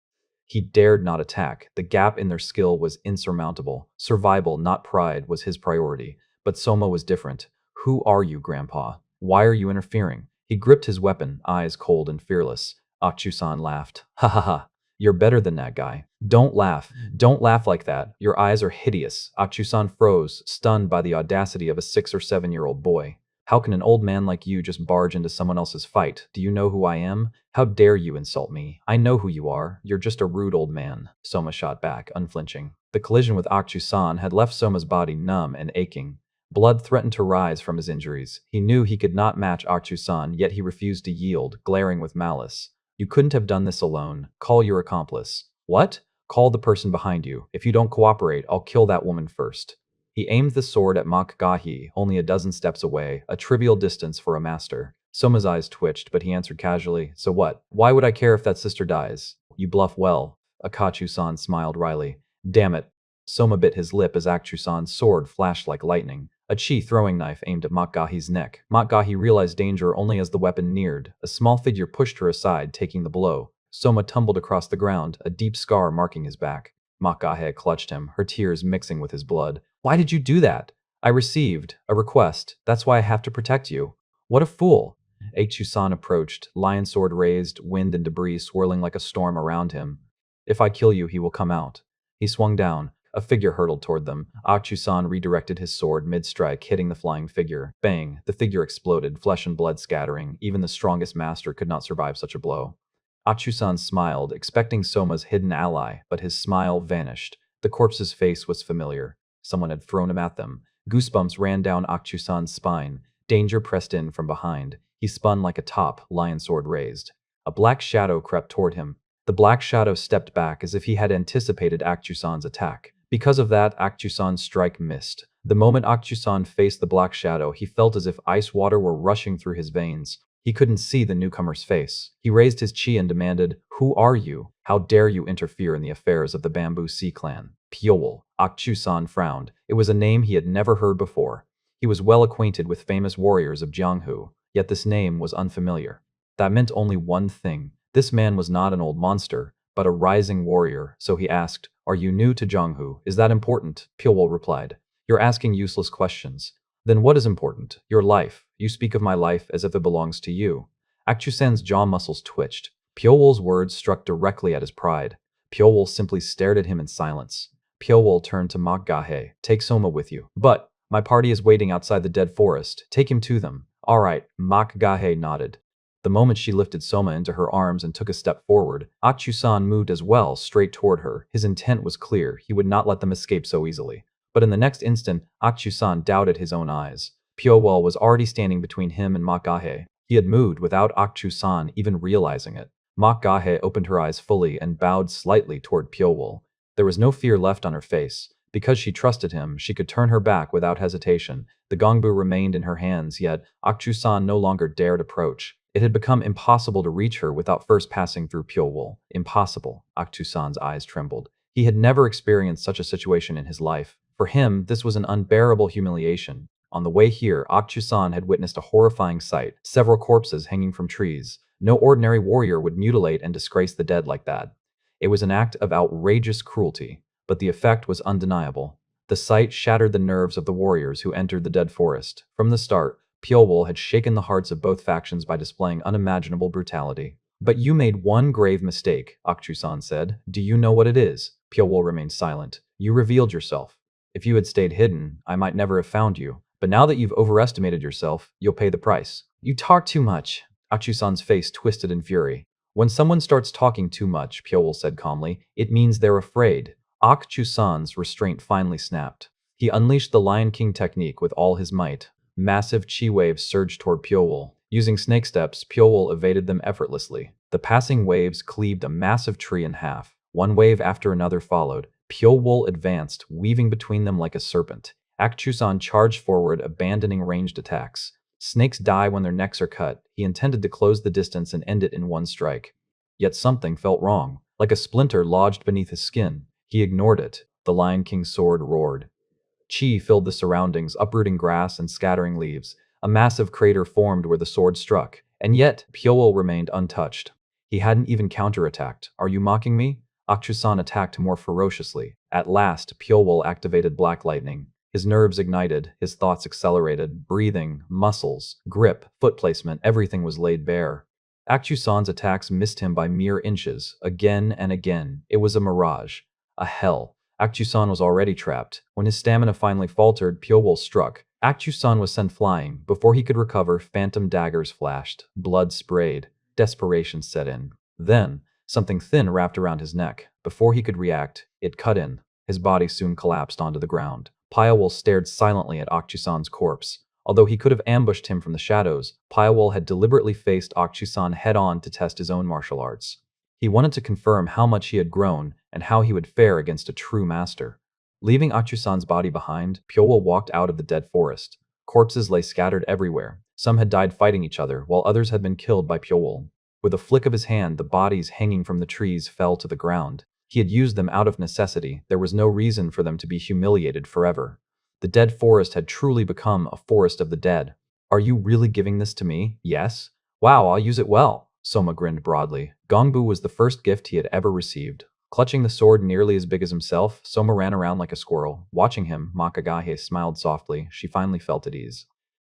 He dared not attack. The gap in their skill was insurmountable. Survival, not pride, was his priority. But Soma was different. "Who are you, Grandpa? Why are you interfering?" He gripped his weapon, eyes cold and fearless. Akchusan laughed. "Ha ha ha. You're better than that guy. Don't laugh. Don't laugh like that. Your eyes are hideous." Akchusan froze, stunned by the audacity of a 6 or 7-year-old boy. "How can an old man like you just barge into someone else's fight? Do you know who I am? How dare you insult me? I know who you are. You're just a rude old man." Soma shot back, unflinching. The collision with Akchu-san had left Soma's body numb and aching. Blood threatened to rise from his injuries. He knew he could not match Akchu-san, yet he refused to yield, glaring with malice. You couldn't have done this alone. Call your accomplice. What? Call the person behind you. If you don't cooperate, I'll kill that woman first. He aimed the sword at Makgahi, only a dozen steps away, a trivial distance for a master. Soma's eyes twitched, but he answered casually, so what? Why would I care if that sister dies? You bluff well. Akachu-san smiled wryly. Damn it. Soma bit his lip as Akchu-san's sword flashed like lightning. A chi throwing knife aimed at Makgahi's neck. Makgahi realized danger only as the weapon neared. A small figure pushed her aside, taking the blow. Soma tumbled across the ground, a deep scar marking his back. Makgahi clutched him, her tears mixing with his blood. Why did you do that? I received a request. That's why I have to protect you. What a fool. Akchu-san approached, lion sword raised, wind and debris swirling like a storm around him. If I kill you, he will come out. He swung down. A figure hurtled toward them. Akchu-san redirected his sword mid-strike, hitting the flying figure. Bang! The figure exploded, flesh and blood scattering. Even the strongest master could not survive such a blow. Akchu-san smiled, expecting Soma's hidden ally, but his smile vanished. The corpse's face was familiar. Someone had thrown him at them. Goosebumps ran down Akchu-san's spine. Danger pressed in from behind. He spun like a top, lion sword raised. A black shadow crept toward him. The black shadow stepped back as if he had anticipated Akchu-san's attack. Because of that, Akchu-san's strike missed. The moment Akchu-san faced the black shadow, he felt as if ice water were rushing through his veins. He couldn't see the newcomer's face. He raised his chi and demanded, Who are you? How dare you interfere in the affairs of the Bamboo Sea Clan? Pyoul. Akchu-san frowned. It was a name he had never heard before. He was well acquainted with famous warriors of Jianghu, yet this name was unfamiliar. That meant only one thing. This man was not an old monster, but a rising warrior, so he asked, Are you new to Jianghu? Is that important? Pyoul replied. You're asking useless questions. Then what is important? Your life. You speak of my life as if it belongs to you. Akchu-san's jaw muscles twitched. Pyoul's words struck directly at his pride. Pyoul simply stared at him in silence. Pyoul turned to Makgahi. Take Soma with you. But my party is waiting outside the dead forest. Take him to them. All right, Makgahi nodded. The moment she lifted Soma into her arms and took a step forward, Akchu-san moved as well, straight toward her. His intent was clear. He would not let them escape so easily. But in the next instant, Akchu-san doubted his own eyes. Pyoul was already standing between him and Makgahi. He had moved without Akchu-san even realizing it. Makgahi opened her eyes fully and bowed slightly toward Pyoul. There was no fear left on her face. Because she trusted him, she could turn her back without hesitation. The gongbu remained in her hands, yet Akchu-san no longer dared approach. It had become impossible to reach her without first passing through Pyoul. Impossible. Akchu-san's eyes trembled. He had never experienced such a situation in his life. For him, this was an unbearable humiliation. On the way here, Akchu-san had witnessed a horrifying sight, several corpses hanging from trees. No ordinary warrior would mutilate and disgrace the dead like that. It was an act of outrageous cruelty, but the effect was undeniable. The sight shattered the nerves of the warriors who entered the dead forest. From the start, Pyoul had shaken the hearts of both factions by displaying unimaginable brutality. But you made one grave mistake, Akchu-san said. Do you know what it is? Pyoul remained silent. You revealed yourself. If you had stayed hidden, I might never have found you. But now that you've overestimated yourself, you'll pay the price. You talk too much. Akchu-san's face twisted in fury. When someone starts talking too much, Pyoul said calmly, it means they're afraid. Akchu-san's restraint finally snapped. He unleashed the Lion King technique with all his might. Massive chi waves surged toward Pyoul. Using snake steps, Pyoul evaded them effortlessly. The passing waves cleaved a massive tree in half. One wave after another followed. Pyoul advanced, weaving between them like a serpent. Akchu-san charged forward, abandoning ranged attacks. Snakes die when their necks are cut. He intended to close the distance and end it in one strike. Yet something felt wrong. Like a splinter lodged beneath his skin. He ignored it. The Lion King's sword roared. Chi filled the surroundings, uprooting grass and scattering leaves. A massive crater formed where the sword struck. And yet, Pyoul remained untouched. He hadn't even counterattacked. Are you mocking me? Akchu-san attacked more ferociously. At last, Pyoul activated Black Lightning. His nerves ignited, his thoughts accelerated. Breathing, muscles, grip, foot placement, everything was laid bare. Akchu-san's attacks missed him by mere inches, again and again. It was a mirage. A hell. Akchu-san was already trapped. When his stamina finally faltered, Pyoul struck. Akchu-san was sent flying. Before he could recover, phantom daggers flashed. Blood sprayed. Desperation set in. Then, something thin wrapped around his neck. Before he could react, it cut in. His body soon collapsed onto the ground. Pyawol stared silently at Akchusan's corpse. Although he could have ambushed him from the shadows, Pyawol had deliberately faced Akchusan head-on to test his own martial arts. He wanted to confirm how much he had grown and how he would fare against a true master. Leaving Akchusan's body behind, Pyawol walked out of the dead forest. Corpses lay scattered everywhere. Some had died fighting each other, while others had been killed by Pyawol. With a flick of his hand, the bodies hanging from the trees fell to the ground. He had used them out of necessity. There was no reason for them to be humiliated forever. The dead forest had truly become a forest of the dead. Are you really giving this to me? Yes? Wow, I'll use it well. Soma grinned broadly. Gongbu was the first gift he had ever received. Clutching the sword nearly as big as himself, Soma ran around like a squirrel. Watching him, Makagahe smiled softly. She finally felt at ease.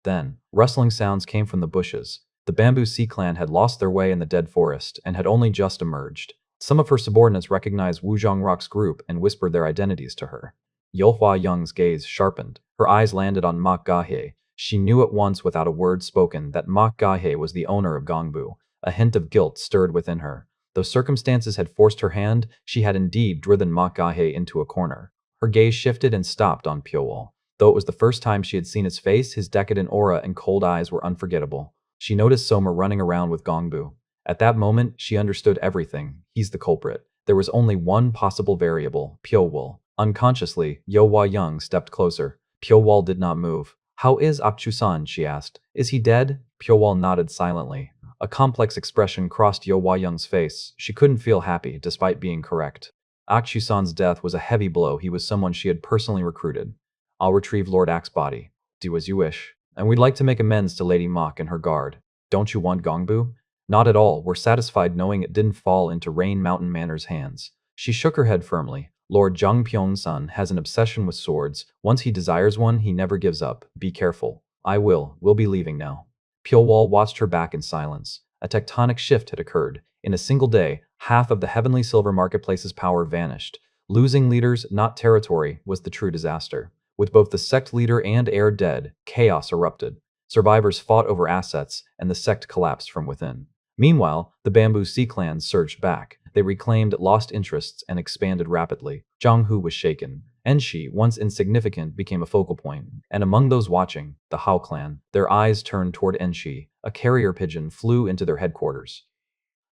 Then, rustling sounds came from the bushes. The Bamboo Sea Clan had lost their way in the dead forest and had only just emerged. Some of her subordinates recognized Wu Zhongrock's group and whispered their identities to her. Yolhua Young's gaze sharpened. Her eyes landed on Mak Gahe. She knew at once without a word spoken that Mak Gahe was the owner of Gongbu. A hint of guilt stirred within her. Though circumstances had forced her hand, she had indeed driven Mak Gahe into a corner. Her gaze shifted and stopped on Pyawol. Though it was the first time she had seen his face, his decadent aura and cold eyes were unforgettable. She noticed Soma running around with Gongbu. At that moment, she understood everything. He's the culprit. There was only one possible variable, Pyawol. Unconsciously, Yohua Young stepped closer. Pyawol did not move. How is Akchusan? She asked. Is he dead? Pyawol nodded silently. A complex expression crossed Yohua Young's face. She couldn't feel happy, despite being correct. Akchusan's death was a heavy blow. He was someone she had personally recruited. I'll retrieve Lord Ak's body. Do as you wish. And we'd like to make amends to Lady Mok and her guard. Don't you want Gongbu? Not at all. We're satisfied knowing it didn't fall into Rain Mountain Manor's hands. She shook her head firmly. Lord Zhang Pyongsan has an obsession with swords. Once he desires one, he never gives up. Be careful. I will. We'll be leaving now. Pyawol watched her back in silence. A tectonic shift had occurred. In a single day, half of the Heavenly Silver Marketplace's power vanished. Losing leaders, not territory, was the true disaster. With both the sect leader and heir dead, chaos erupted. Survivors fought over assets, and the sect collapsed from within. Meanwhile, the Bamboo Sea Clan surged back. They reclaimed lost interests and expanded rapidly. Zhang Hu was shaken. Enshi, once insignificant, became a focal point. And among those watching, the Hao clan, their eyes turned toward Enshi. A carrier pigeon flew into their headquarters.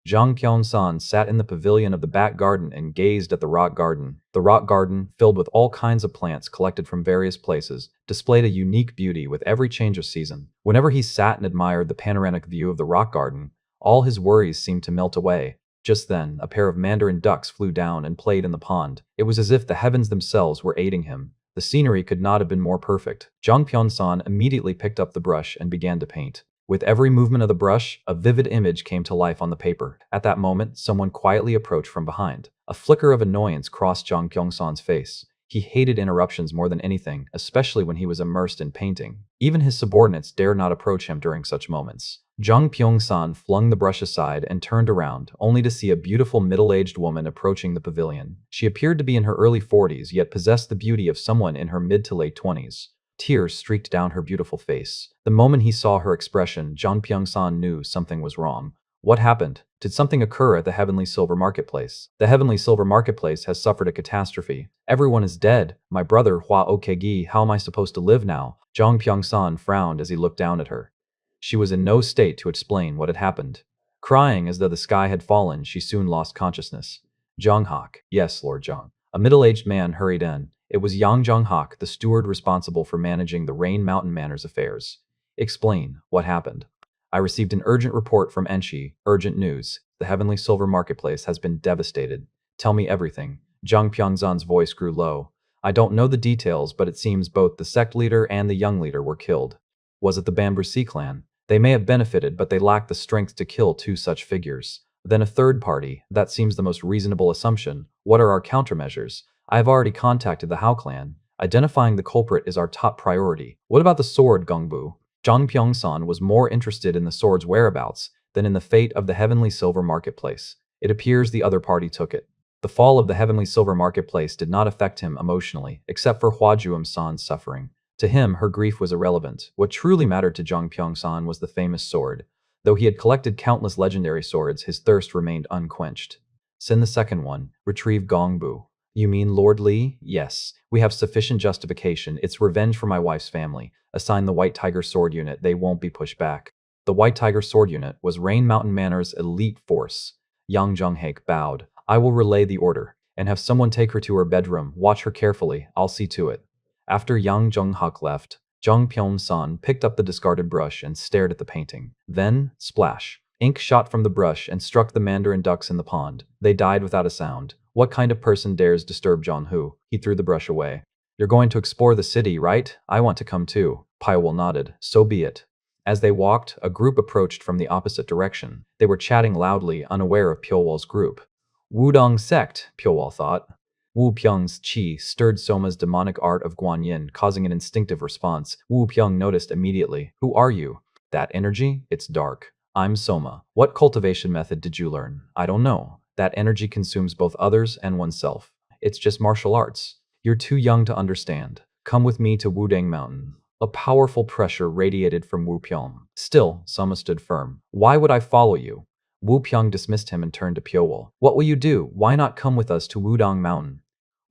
Zhang Pyongsan sat in the pavilion of the back garden and gazed at the rock garden. The rock garden, filled with all kinds of plants collected from various places, displayed a unique beauty with every change of season. Whenever he sat and admired the panoramic view of the rock garden, all his worries seemed to melt away. Just then, a pair of mandarin ducks flew down and played in the pond. It was as if the heavens themselves were aiding him. The scenery could not have been more perfect. Zhang Pyongsan immediately picked up the brush and began to paint. With every movement of the brush, a vivid image came to life on the paper. At that moment, someone quietly approached from behind. A flicker of annoyance crossed Zhang Pyongsan's face. He hated interruptions more than anything, especially when he was immersed in painting. Even his subordinates dared not approach him during such moments. Zhang Pyongsan flung the brush aside and turned around, only to see a beautiful middle-aged woman approaching the pavilion. She appeared to be in her early 40s, yet possessed the beauty of someone in her mid to late 20s. Tears streaked down her beautiful face. The moment he saw her expression, Zhang Pyongsan knew something was wrong. What happened? Did something occur at the Heavenly Silver Marketplace? The Heavenly Silver Marketplace has suffered a catastrophe. Everyone is dead. My brother, Hua Okegi, how am I supposed to live now? Zhang Pyongsan frowned as he looked down at her. She was in no state to explain what had happened. Crying as though the sky had fallen, she soon lost consciousness. Zhonghak. Yes, Lord Zhang. A middle-aged man hurried in. It was Yang Zhonghak, the steward responsible for managing the Rain Mountain Manor's affairs. Explain. What happened? I received an urgent report from Enshi. Urgent news. The Heavenly Silver Marketplace has been devastated. Tell me everything. Zhang Pyongzan's voice grew low. I don't know the details, but it seems both the sect leader and the young leader were killed. Was it the Bamboo Sea Clan? They may have benefited, but they lacked the strength to kill two such figures. Then a third party. That seems the most reasonable assumption. What are our countermeasures? I have already contacted the Hao clan. Identifying the culprit is our top priority. What about the sword, Gongbu? Zhang Pyongsan was more interested in the sword's whereabouts than in the fate of the Heavenly Silver Marketplace. It appears the other party took it. The fall of the Heavenly Silver Marketplace did not affect him emotionally, except for Hua Juum-san's suffering. To him, her grief was irrelevant. What truly mattered to Zhang Pyongsan was the famous sword. Though he had collected countless legendary swords, his thirst remained unquenched. Send the second one. Retrieve Gongbu. You mean Lord Li? Yes. We have sufficient justification. It's revenge for my wife's family. Assign the White Tiger Sword Unit. They won't be pushed back. The White Tiger Sword Unit was Rain Mountain Manor's elite force. Yang Zhenghaek bowed. I will relay the order and have someone take her to her bedroom. Watch her carefully. I'll see to it. After Yang Zhenghaek left, Zheng Pyeong-san picked up the discarded brush and stared at the painting. Then, splash. Ink shot from the brush and struck the mandarin ducks in the pond. They died without a sound. What kind of person dares disturb John Hu? He threw the brush away. You're going to explore the city, right? I want to come too. Paiwol nodded. So be it. As they walked, a group approached from the opposite direction. They were chatting loudly, unaware of Pyolwol's group. Wudong sect, Pyolwol thought. Wu Pyong's qi stirred Soma's demonic art of Guanyin, causing an instinctive response. Wu Pyong noticed immediately. Who are you? That energy? It's dark. I'm Soma. What cultivation method did you learn? I don't know. That energy consumes both others and oneself. It's just martial arts. You're too young to understand. Come with me to Wudang Mountain. A powerful pressure radiated from Wu Pyong. Still, Soma stood firm. Why would I follow you? Wu Pyong dismissed him and turned to Pyowol. What will you do? Why not come with us to Wudang Mountain?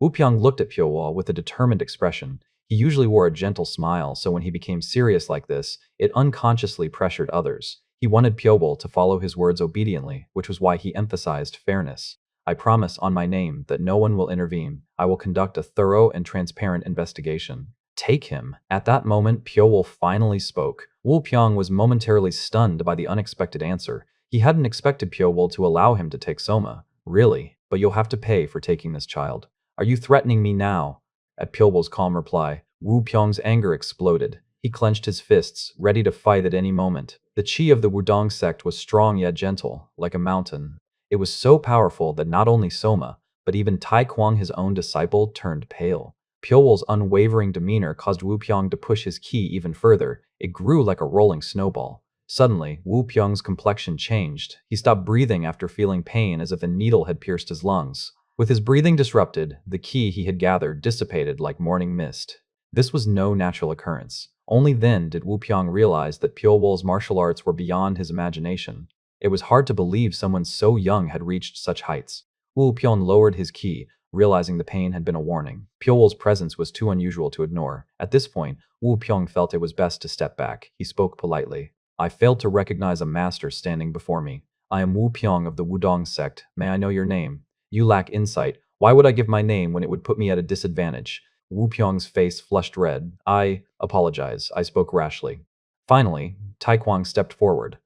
Wu Pyong looked at Pyowol with a determined expression. He usually wore a gentle smile, so when he became serious like this, it unconsciously pressured others. He wanted Pyowol to follow his words obediently, which was why he emphasized fairness. I promise on my name that no one will intervene. I will conduct a thorough and transparent investigation. Take him. At that moment, Pyowol finally spoke. Wu Pyong was momentarily stunned by the unexpected answer. He hadn't expected Pyowol to allow him to take Soma. Really? But you'll have to pay for taking this child. Are you threatening me now? At Pyowol's calm reply, Wu Pyong's anger exploded. He clenched his fists, ready to fight at any moment. The qi of the Wudong sect was strong yet gentle, like a mountain. It was so powerful that not only Soma, but even Tai Kwang, his own disciple, turned pale. Pyowol's unwavering demeanor caused Wu Pyong to push his qi even further. It grew like a rolling snowball. Suddenly, Wu Pyong's complexion changed. He stopped breathing after feeling pain as if a needle had pierced his lungs. With his breathing disrupted, the qi he had gathered dissipated like morning mist. This was no natural occurrence. Only then did Wu Pyong realize that Pyowol's martial arts were beyond his imagination. It was hard to believe someone so young had reached such heights. Wu Pyong lowered his qi, realizing the pain had been a warning. Pyowol's presence was too unusual to ignore. At this point, Wu Pyong felt it was best to step back. He spoke politely. I failed to recognize a master standing before me. I am Wu Pyong of the Wudong sect. May I know your name? You lack insight. Why would I give my name when it would put me at a disadvantage? Wu Pyong's face flushed red. I apologize. I spoke rashly. Finally, Tai Kwang stepped forward.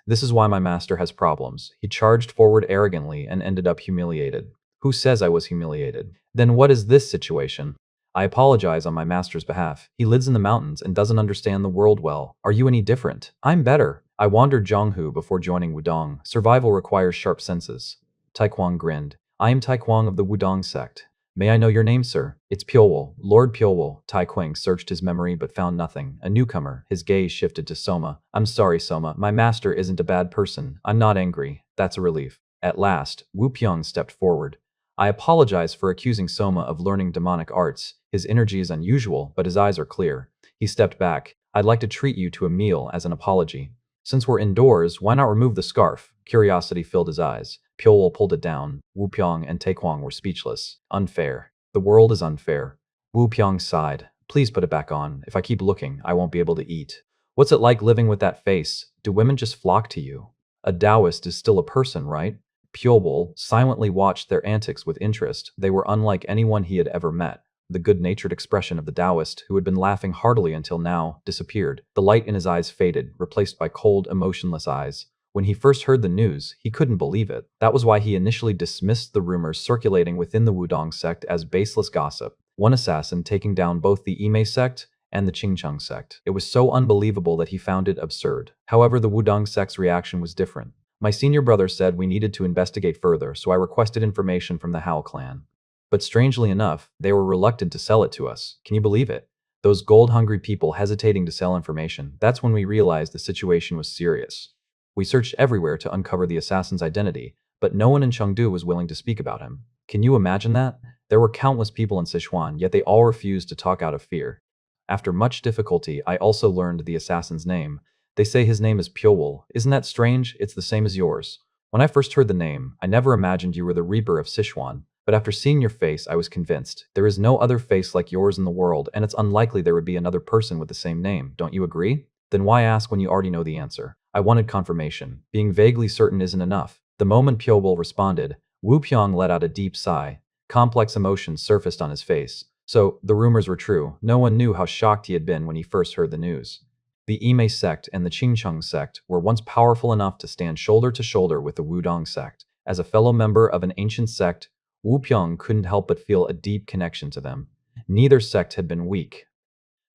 This is why my master has problems. He charged forward arrogantly and ended up humiliated. Who says I was humiliated? Then what is this situation? I apologize on my master's behalf. He lives in the mountains and doesn't understand the world well. Are you any different? I'm better. I wandered Zhonghu before joining Wudong. Survival requires sharp senses. Tai Kwang grinned. I am Tai Kwang of the Wudong sect. May I know your name, sir? It's Pyowol. Lord Pyowol. Tai Kwang searched his memory but found nothing. A newcomer. His gaze shifted to Soma. I'm sorry, Soma. My master isn't a bad person. I'm not angry. That's a relief. At last, Wu Pyong stepped forward. I apologize for accusing Soma of learning demonic arts. His energy is unusual, but his eyes are clear. He stepped back. I'd like to treat you to a meal as an apology. Since we're indoors, why not remove the scarf? Curiosity filled his eyes. Pyowol pulled it down. Wu Pyong and Taekwang were speechless. Unfair. The world is unfair. Wu Pyong sighed. Please put it back on. If I keep looking, I won't be able to eat. What's it like living with that face? Do women just flock to you? A Taoist is still a person, right? Pyowol silently watched their antics with interest. They were unlike anyone he had ever met. The good-natured expression of the Taoist, who had been laughing heartily until now, disappeared. The light in his eyes faded, replaced by cold, emotionless eyes. When he first heard the news, he couldn't believe it. That was why he initially dismissed the rumors circulating within the Wudong sect as baseless gossip. One assassin taking down both the Ime sect and the Qingcheng sect. It was so unbelievable that he found it absurd. However, the Wudong sect's reaction was different. My senior brother said we needed to investigate further, so I requested information from the Hao clan. But strangely enough, they were reluctant to sell it to us. Can you believe it? Those gold-hungry people hesitating to sell information. That's when we realized the situation was serious. We searched everywhere to uncover the assassin's identity, but no one in Chengdu was willing to speak about him. Can you imagine that? There were countless people in Sichuan, yet they all refused to talk out of fear. After much difficulty, I also learned the assassin's name. They say his name is Pyowol. Isn't that strange? It's the same as yours. When I first heard the name, I never imagined you were the Reaper of Sichuan. But after seeing your face, I was convinced. There is no other face like yours in the world, and it's unlikely there would be another person with the same name. Don't you agree? Then why ask when you already know the answer? I wanted confirmation. Being vaguely certain isn't enough. The moment Pyobo responded, Wu Pyong let out a deep sigh. Complex emotions surfaced on his face. So, the rumors were true. No one knew how shocked he had been when he first heard the news. The Ime sect and the Qingcheng sect were once powerful enough to stand shoulder to shoulder with the Wudong sect. As a fellow member of an ancient sect, Wu Pyong couldn't help but feel a deep connection to them. Neither sect had been weak.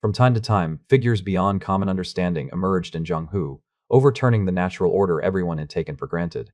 From time to time, figures beyond common understanding emerged in Zhonghu, overturning the natural order everyone had taken for granted.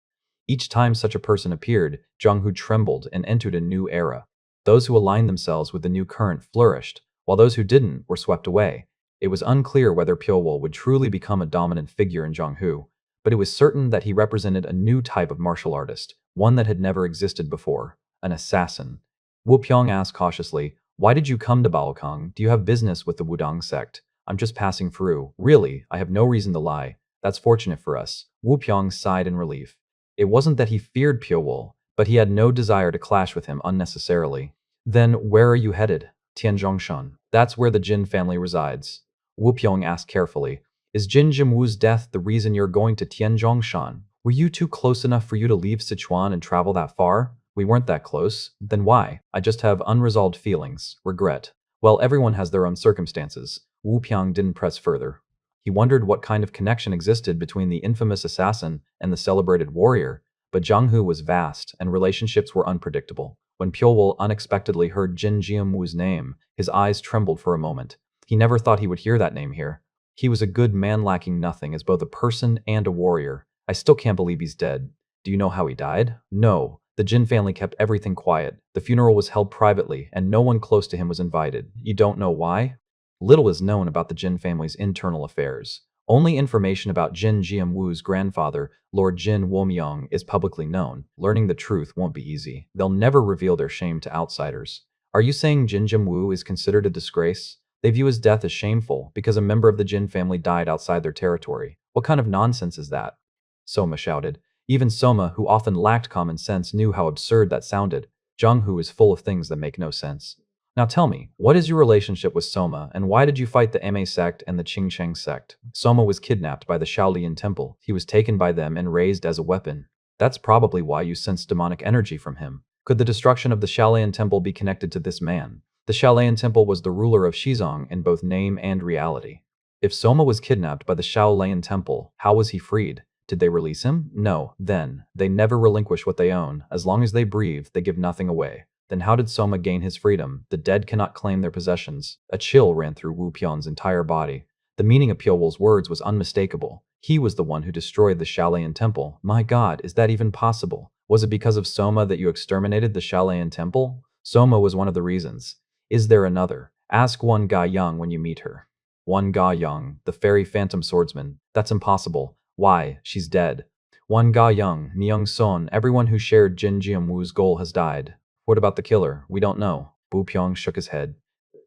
Each time such a person appeared, Zhonghu trembled and entered a new era. Those who aligned themselves with the new current flourished, while those who didn't were swept away. It was unclear whether Pyowo would truly become a dominant figure in Zhonghu, but it was certain that he represented a new type of martial artist, one that had never existed before, an assassin. Wu Pyong asked cautiously, "Why did you come to Baokong? Do you have business with the Wudang sect?" "I'm just passing through. Really, I have no reason to lie." "That's fortunate for us." Wu Pyong sighed in relief. It wasn't that he feared Pyowo, but he had no desire to clash with him unnecessarily. "Then where are you headed?" "Tianzhongshan. That's where the Jin family resides." Wu Pyong asked carefully, "Is Jin Jimwu's death the reason you're going to Tianzhongshan? Were you too close enough for you to leave Sichuan and travel that far?" "We weren't that close." "Then why?" "I just have unresolved feelings, regret." "Well, everyone has their own circumstances." Wu Pyong didn't press further. He wondered what kind of connection existed between the infamous assassin and the celebrated warrior, but Jianghu was vast, and relationships were unpredictable. When Pyowo unexpectedly heard Jin Jianwu's name, his eyes trembled for a moment. He never thought he would hear that name here. He was a good man lacking nothing as both a person and a warrior. "I still can't believe he's dead." "Do you know how he died?" "No." The Jin family kept everything quiet. The funeral was held privately, and no one close to him was invited. "You don't know why?" Little is known about the Jin family's internal affairs. Only information about Jin Jianwu's grandfather, Lord Jin Womyong, is publicly known. Learning the truth won't be easy. They'll never reveal their shame to outsiders. "Are you saying Jin Jianwu is considered a disgrace?" "They view his death as shameful because a member of the Jin family died outside their territory." "What kind of nonsense is that?" Soma shouted. Even Soma, who often lacked common sense, knew how absurd that sounded. Zhonghu is full of things that make no sense. "Now tell me, what is your relationship with Soma, and why did you fight the Ma sect and the Qingcheng sect?" "Soma was kidnapped by the Shaolian temple. He was taken by them and raised as a weapon. That's probably why you sense demonic energy from him." "Could the destruction of the Shaolian temple be connected to this man?" "The Shaolian temple was the ruler of Shizong in both name and reality." "If Soma was kidnapped by the Shaolian temple, how was he freed? Did they release him?" "No." "Then, they never relinquish what they own. As long as they breathe, they give nothing away." "Then how did Soma gain his freedom? The dead cannot claim their possessions." A chill ran through Wu Pyong's entire body. The meaning of Pyowo's words was unmistakable. He was the one who destroyed the Shaolian temple. My God, is that even possible? "Was it because of Soma that you exterminated the Shaolian temple?" "Soma was one of the reasons." "Is there another?" "Ask one Ga Yang when you meet her." "One Ga Yang, the fairy phantom swordsman." "That's impossible." "Why? She's dead." "One Ga Yang, Nyung Son, everyone who shared Jin Jianwu's goal has died." "What about the killer?" "We don't know." Wu Pyong shook his head.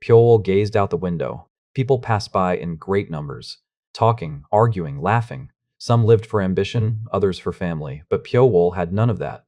Pyoel gazed out the window. People passed by in great numbers, talking, arguing, laughing. Some lived for ambition, others for family, but Pyoel had none of that.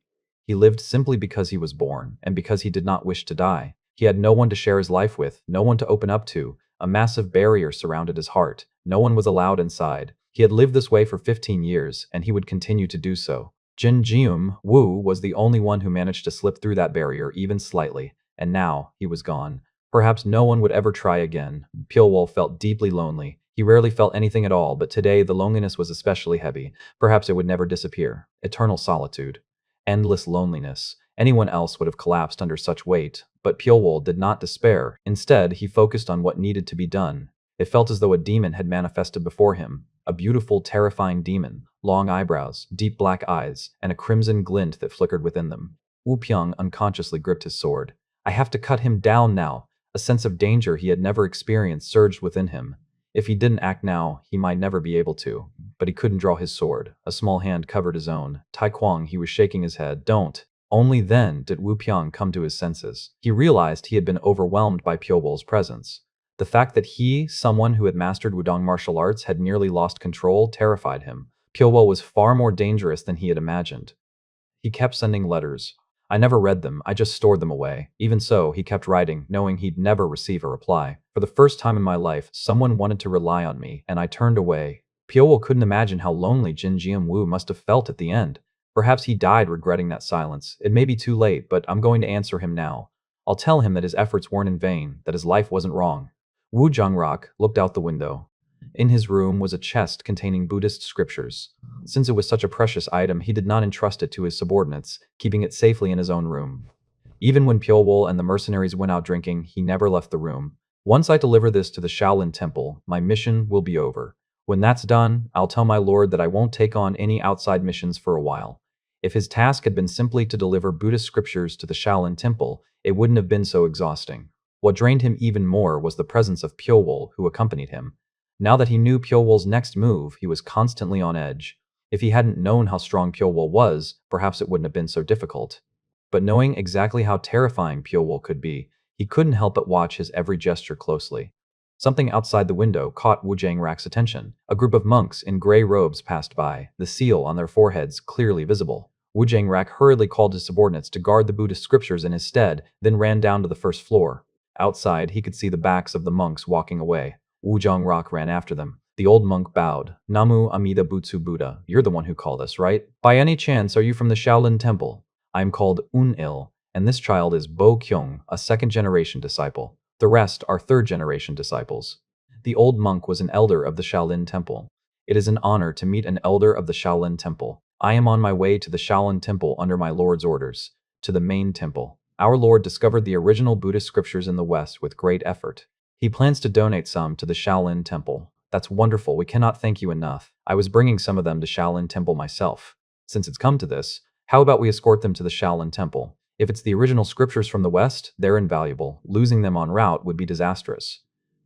He lived simply because he was born, and because he did not wish to die. He had no one to share his life with, no one to open up to. A massive barrier surrounded his heart. No one was allowed inside. He had lived this way for 15 years, and he would continue to do so. Jin Jium Wu was the only one who managed to slip through that barrier even slightly, and now he was gone. Perhaps no one would ever try again. Pyoel felt deeply lonely. He rarely felt anything at all, but today the loneliness was especially heavy. Perhaps it would never disappear. Eternal solitude. Endless loneliness. Anyone else would have collapsed under such weight, but Pyoel did not despair. Instead, he focused on what needed to be done. It felt as though a demon had manifested before him. A beautiful, terrifying demon. Long eyebrows, deep black eyes, and a crimson glint that flickered within them. Wu Pyong unconsciously gripped his sword. "I have to cut him down now." A sense of danger he had never experienced surged within him. If he didn't act now, he might never be able to. But he couldn't draw his sword. A small hand covered his own. Tai Kwang, he was shaking his head. "Don't." Only then did Wu Pyong come to his senses. He realized he had been overwhelmed by Pyobol's presence. The fact that he, someone who had mastered Wudong martial arts, had nearly lost control terrified him. Pyobol was far more dangerous than he had imagined. He kept sending letters. I never read them, I just stored them away. Even so, he kept writing, knowing he'd never receive a reply. For the first time in my life, someone wanted to rely on me, and I turned away. Pyowo couldn't imagine how lonely Jin Jianwu must have felt at the end. Perhaps he died regretting that silence. It may be too late, but I'm going to answer him now. I'll tell him that his efforts weren't in vain, that his life wasn't wrong. Wu Zhongrok looked out the window. In his room was a chest containing Buddhist scriptures. Since it was such a precious item, he did not entrust it to his subordinates, keeping it safely in his own room. Even when Pyowo and the mercenaries went out drinking, he never left the room. Once I deliver this to the Shaolin Temple, my mission will be over. When that's done, I'll tell my lord that I won't take on any outside missions for a while. If his task had been simply to deliver Buddhist scriptures to the Shaolin Temple, it wouldn't have been so exhausting. What drained him even more was the presence of Pyowo, who accompanied him. Now that he knew Pyowo's next move, he was constantly on edge. If he hadn't known how strong Pyowo was, perhaps it wouldn't have been so difficult. But knowing exactly how terrifying Pyowo could be, he couldn't help but watch his every gesture closely. Something outside the window caught Wu Zhangrak's attention. A group of monks in gray robes passed by, the seal on their foreheads clearly visible. Wu Zhangrak hurriedly called his subordinates to guard the Buddhist scriptures in his stead, then ran down to the first floor. Outside, he could see the backs of the monks walking away. Wu Zhangrak ran after them. The old monk bowed. Namu Amida Butsu Buddha, you're the one who called us, right? By any chance, are you from the Shaolin Temple? I am called Un-il, and this child is Bo Kyung, a second-generation disciple. The rest are third-generation disciples. The old monk was an elder of the Shaolin Temple. It is an honor to meet an elder of the Shaolin Temple. I am on my way to the Shaolin Temple under my Lord's orders. To the main temple. Our Lord discovered the original Buddhist scriptures in the West with great effort. He plans to donate some to the Shaolin Temple. That's wonderful, we cannot thank you enough. I was bringing some of them to Shaolin Temple myself. Since it's come to this, how about we escort them to the Shaolin Temple? If it's the original scriptures from the West, they're invaluable. Losing them en route would be disastrous.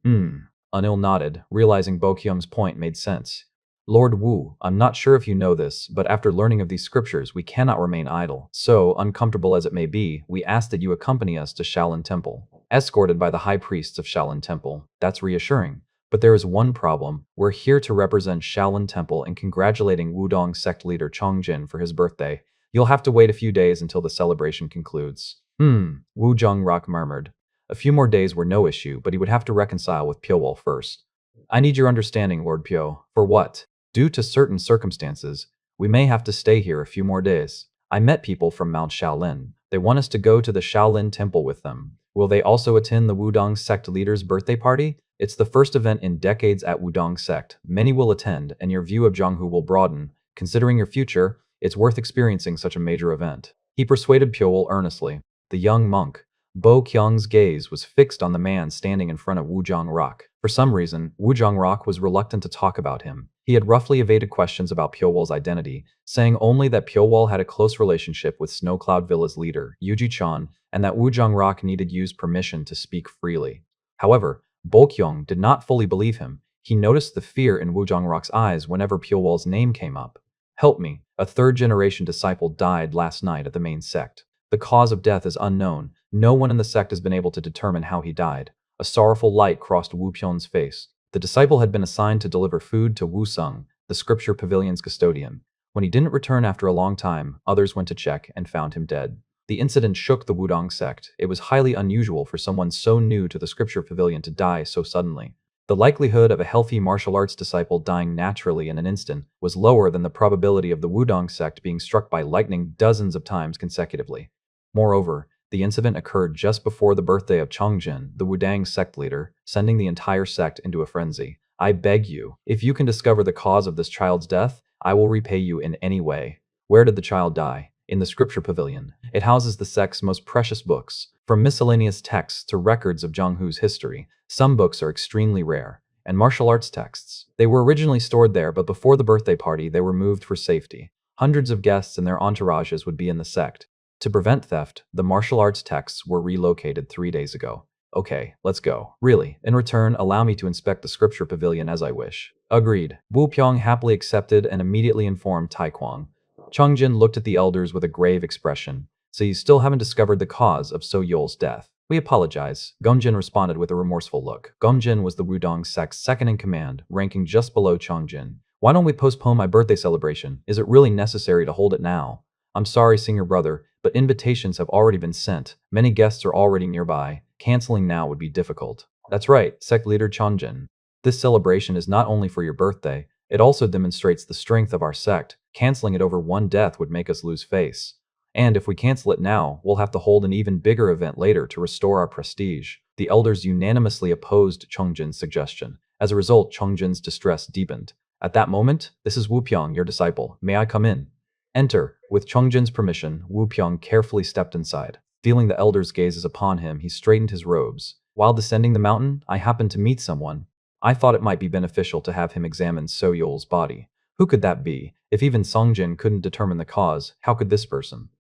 Anil nodded, realizing Bo Kyung's point made sense. Lord Wu, I'm not sure if you know this, but after learning of these scriptures, we cannot remain idle. So, uncomfortable as it may be, we ask that you accompany us to Shaolin Temple. Escorted by the high priests of Shaolin Temple. That's reassuring. But there is one problem. We're here to represent Shaolin Temple in congratulating Wudong sect leader Chongjin for his birthday. You'll have to wait a few days until the celebration concludes. Wu Zhongrok murmured. A few more days were no issue, but he would have to reconcile with Pyowo first. I need your understanding, Lord Pyo. For what? Due to certain circumstances, we may have to stay here a few more days. I met people from Mount Shaolin. They want us to go to the Shaolin Temple with them. Will they also attend the Wudong sect leader's birthday party? It's the first event in decades at Wudong sect. Many will attend, and your view of Zhonghu will broaden. Considering your future, it's worth experiencing such a major event. He persuaded Pyowo earnestly. The young monk, Bo Kyung's gaze was fixed on the man standing in front of Wu Zhongrok. For some reason, Wu Zhongrok was reluctant to talk about him. He had roughly evaded questions about Pyowo's identity, saying only that Pyowo had a close relationship with Snow Cloud Villa's leader, Yuji Chan, and that Wu Zhongrok needed use permission to speak freely. However, Bo Kyung did not fully believe him. He noticed the fear in Wu Zhongrok's eyes whenever Pyowo's name came up. Help me. A third-generation disciple died last night at the main sect. The cause of death is unknown. No one in the sect has been able to determine how he died. A sorrowful light crossed Wu Pyon's face. The disciple had been assigned to deliver food to Wu Sung, the scripture pavilion's custodian. When he didn't return after a long time, others went to check and found him dead. The incident shook the Wudong sect. It was highly unusual for someone so new to the scripture pavilion to die so suddenly. The likelihood of a healthy martial arts disciple dying naturally in an instant was lower than the probability of the Wudong sect being struck by lightning dozens of times consecutively. Moreover, the incident occurred just before the birthday of Chongjin, the Wudang sect leader, sending the entire sect into a frenzy. I beg you, if you can discover the cause of this child's death, I will repay you in any way. Where did the child die? In the scripture pavilion. It houses the sect's most precious books. From miscellaneous texts to records of Zhonghu's history, some books are extremely rare, and martial arts texts. They were originally stored there, but before the birthday party, they were moved for safety. Hundreds of guests and their entourages would be in the sect. To prevent theft, the martial arts texts were relocated 3 days ago. Okay, let's go. Really, in return, allow me to inspect the scripture pavilion as I wish. Agreed. Wu Pyong happily accepted and immediately informed Tai Kwang. Chongjin looked at the elders with a grave expression. So you still haven't discovered the cause of So Yul's death? We apologize, Gomjin responded with a remorseful look. Gomjin was the Wudong sect's second-in-command, ranking just below Chongjin. Why don't we postpone my birthday celebration? Is it really necessary to hold it now? I'm sorry, senior brother, but invitations have already been sent. Many guests are already nearby. Canceling now would be difficult. That's right, sect leader Chongjin. This celebration is not only for your birthday, it also demonstrates the strength of our sect. Canceling it over one death would make us lose face. And if we cancel it now, we'll have to hold an even bigger event later to restore our prestige. The elders unanimously opposed Chongjin's suggestion. As a result, Chongjin's distress deepened. At that moment, this is Wu Pyong, your disciple. May I come in? Enter. With Chongjin's permission, Wu Pyong carefully stepped inside. Feeling the elders' gazes upon him, he straightened his robes. While descending the mountain, I happened to meet someone. I thought it might be beneficial to have him examine So Yul's body. Who could that be? If even Songjin couldn't determine the cause, how could this person?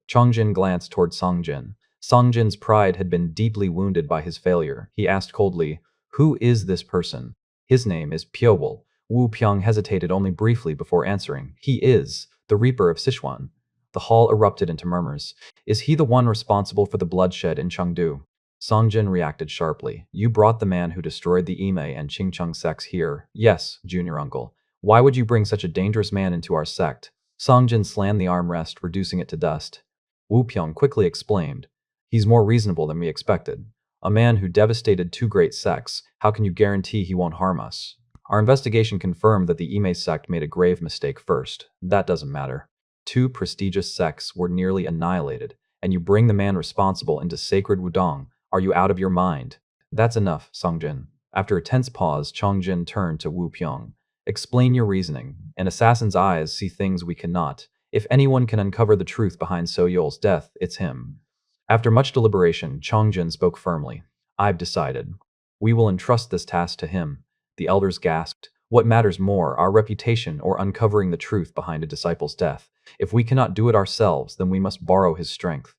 Chongjin glanced toward Songjin. Songjin's pride had been deeply wounded by his failure. He asked coldly, "Who is this person?" "His name is Pyowol." Wu Pyong hesitated only briefly before answering. "He is the Reaper of Sichuan." The hall erupted into murmurs. "Is he the one responsible for the bloodshed in Chengdu?" Songjin reacted sharply. "You brought the man who destroyed the Ime and Qingcheng sects here." "Yes, junior uncle. Why would you bring such a dangerous man into our sect?" Songjin slammed the armrest, reducing it to dust. Wu Pyong quickly explained, "He's more reasonable than we expected. A man who devastated two great sects, how can you guarantee he won't harm us? Our investigation confirmed that the Ime sect made a grave mistake first. That doesn't matter. Two prestigious sects were nearly annihilated, and you bring the man responsible into sacred Wudong. Are you out of your mind?" "That's enough, Songjin." After a tense pause, Chongjin turned to Wu Pyong. "Explain your reasoning. An assassin's eyes see things we cannot. If anyone can uncover the truth behind So Yul's death, it's him." After much deliberation, Chongjin spoke firmly. "I've decided. We will entrust this task to him." The elders gasped. What matters more, our reputation or uncovering the truth behind a disciple's death? If we cannot do it ourselves, then we must borrow his strength.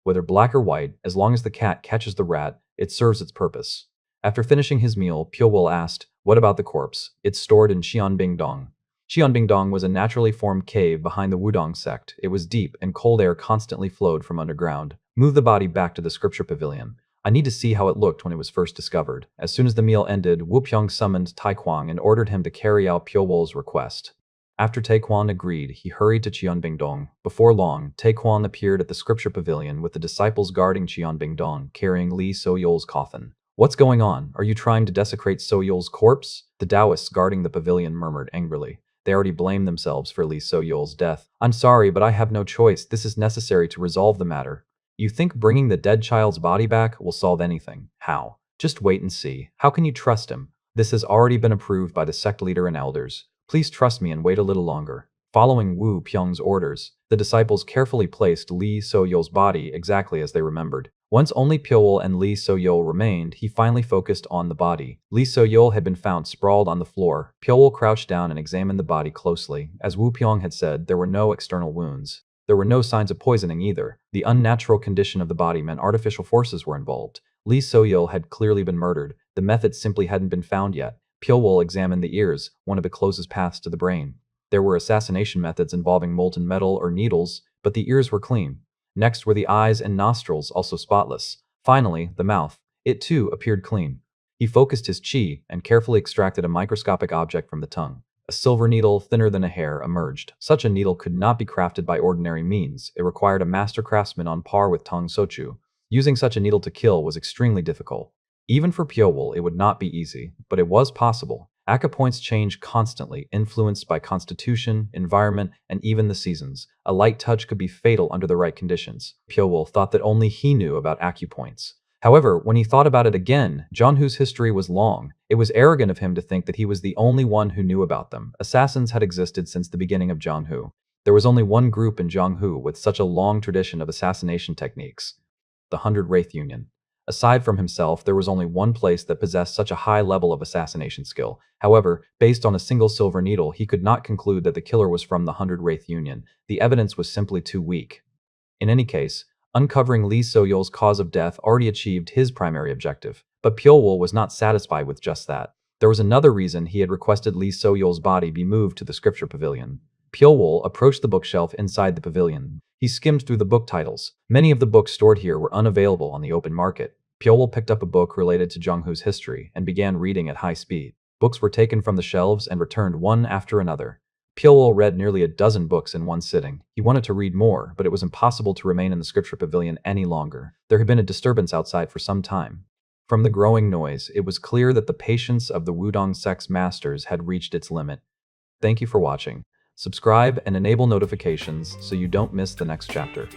Whether black or white, as long as the cat catches the rat, it serves its purpose. After finishing his meal, Pyowol asked, "What about the corpse?" "It's stored in Xianbingdong." Xianbingdong was a naturally formed cave behind the Wudong sect. It was deep, and cold air constantly flowed from underground. "Move the body back to the scripture pavilion. I need to see how it looked when it was first discovered." As soon as the meal ended, Wu Pyong summoned Taekwang and ordered him to carry out Pyowol's request. After Taekwang agreed, he hurried to Qianbingdong. Before long, Taekwang appeared at the scripture pavilion with the disciples guarding Qianbingdong, carrying Li So-yul's coffin. "What's going on? Are you trying to desecrate So-yul's corpse?" The Taoists guarding the pavilion murmured angrily. They already blamed themselves for Li So-yul's death. "I'm sorry, but I have no choice. This is necessary to resolve the matter." "You think bringing the dead child's body back will solve anything? How?" "Just wait and see. How can you trust him? This has already been approved by the sect leader and elders. Please trust me and wait a little longer." Following Wu Pyong's orders, the disciples carefully placed Li So-yul's body exactly as they remembered. Once only Pyowol and Li So-yul remained, he finally focused on the body. Li So-yul had been found sprawled on the floor. Pyowol crouched down and examined the body closely. As Wu Pyong had said, there were no external wounds. There were no signs of poisoning either. The unnatural condition of the body meant artificial forces were involved. Li So-yul had clearly been murdered. The method simply hadn't been found yet. Pyowol examined the ears, one of the closest paths to the brain. There were assassination methods involving molten metal or needles, but the ears were clean. Next were the eyes and nostrils, also spotless. Finally, the mouth. It too appeared clean. He focused his chi and carefully extracted a microscopic object from the tongue. A silver needle, thinner than a hair, emerged. Such a needle could not be crafted by ordinary means. It required a master craftsman on par with Tong Sochu. Using such a needle to kill was extremely difficult. Even for Pyowol, it would not be easy, but it was possible. Acupoints change constantly, influenced by constitution, environment, and even the seasons. A light touch could be fatal under the right conditions. Pyowol thought that only he knew about acupoints. However, when he thought about it again, Jianhu's history was long. It was arrogant of him to think that he was the only one who knew about them. Assassins had existed since the beginning of Jianhu. There was only one group in Jianghu with such a long tradition of assassination techniques: the 100 Wraith Union. Aside from himself, there was only one place that possessed such a high level of assassination skill. However, based on a single silver needle, he could not conclude that the killer was from the 100 Wraith Union. The evidence was simply too weak. In any case, uncovering Li So-yul's cause of death already achieved his primary objective. But Pyowol was not satisfied with just that. There was another reason he had requested Li So-yul's body be moved to the scripture pavilion. Pyowol approached the bookshelf inside the pavilion. He skimmed through the book titles. Many of the books stored here were unavailable on the open market. Pyowol picked up a book related to Jianghu's history and began reading at high speed. Books were taken from the shelves and returned one after another. Pyo read nearly a dozen books in one sitting. He wanted to read more, but it was impossible to remain in the scripture pavilion any longer. There had been a disturbance outside for some time. From the growing noise, it was clear that the patience of the Wudong sect's masters had reached its limit. Thank you for watching. Subscribe and enable notifications so you don't miss the next chapter.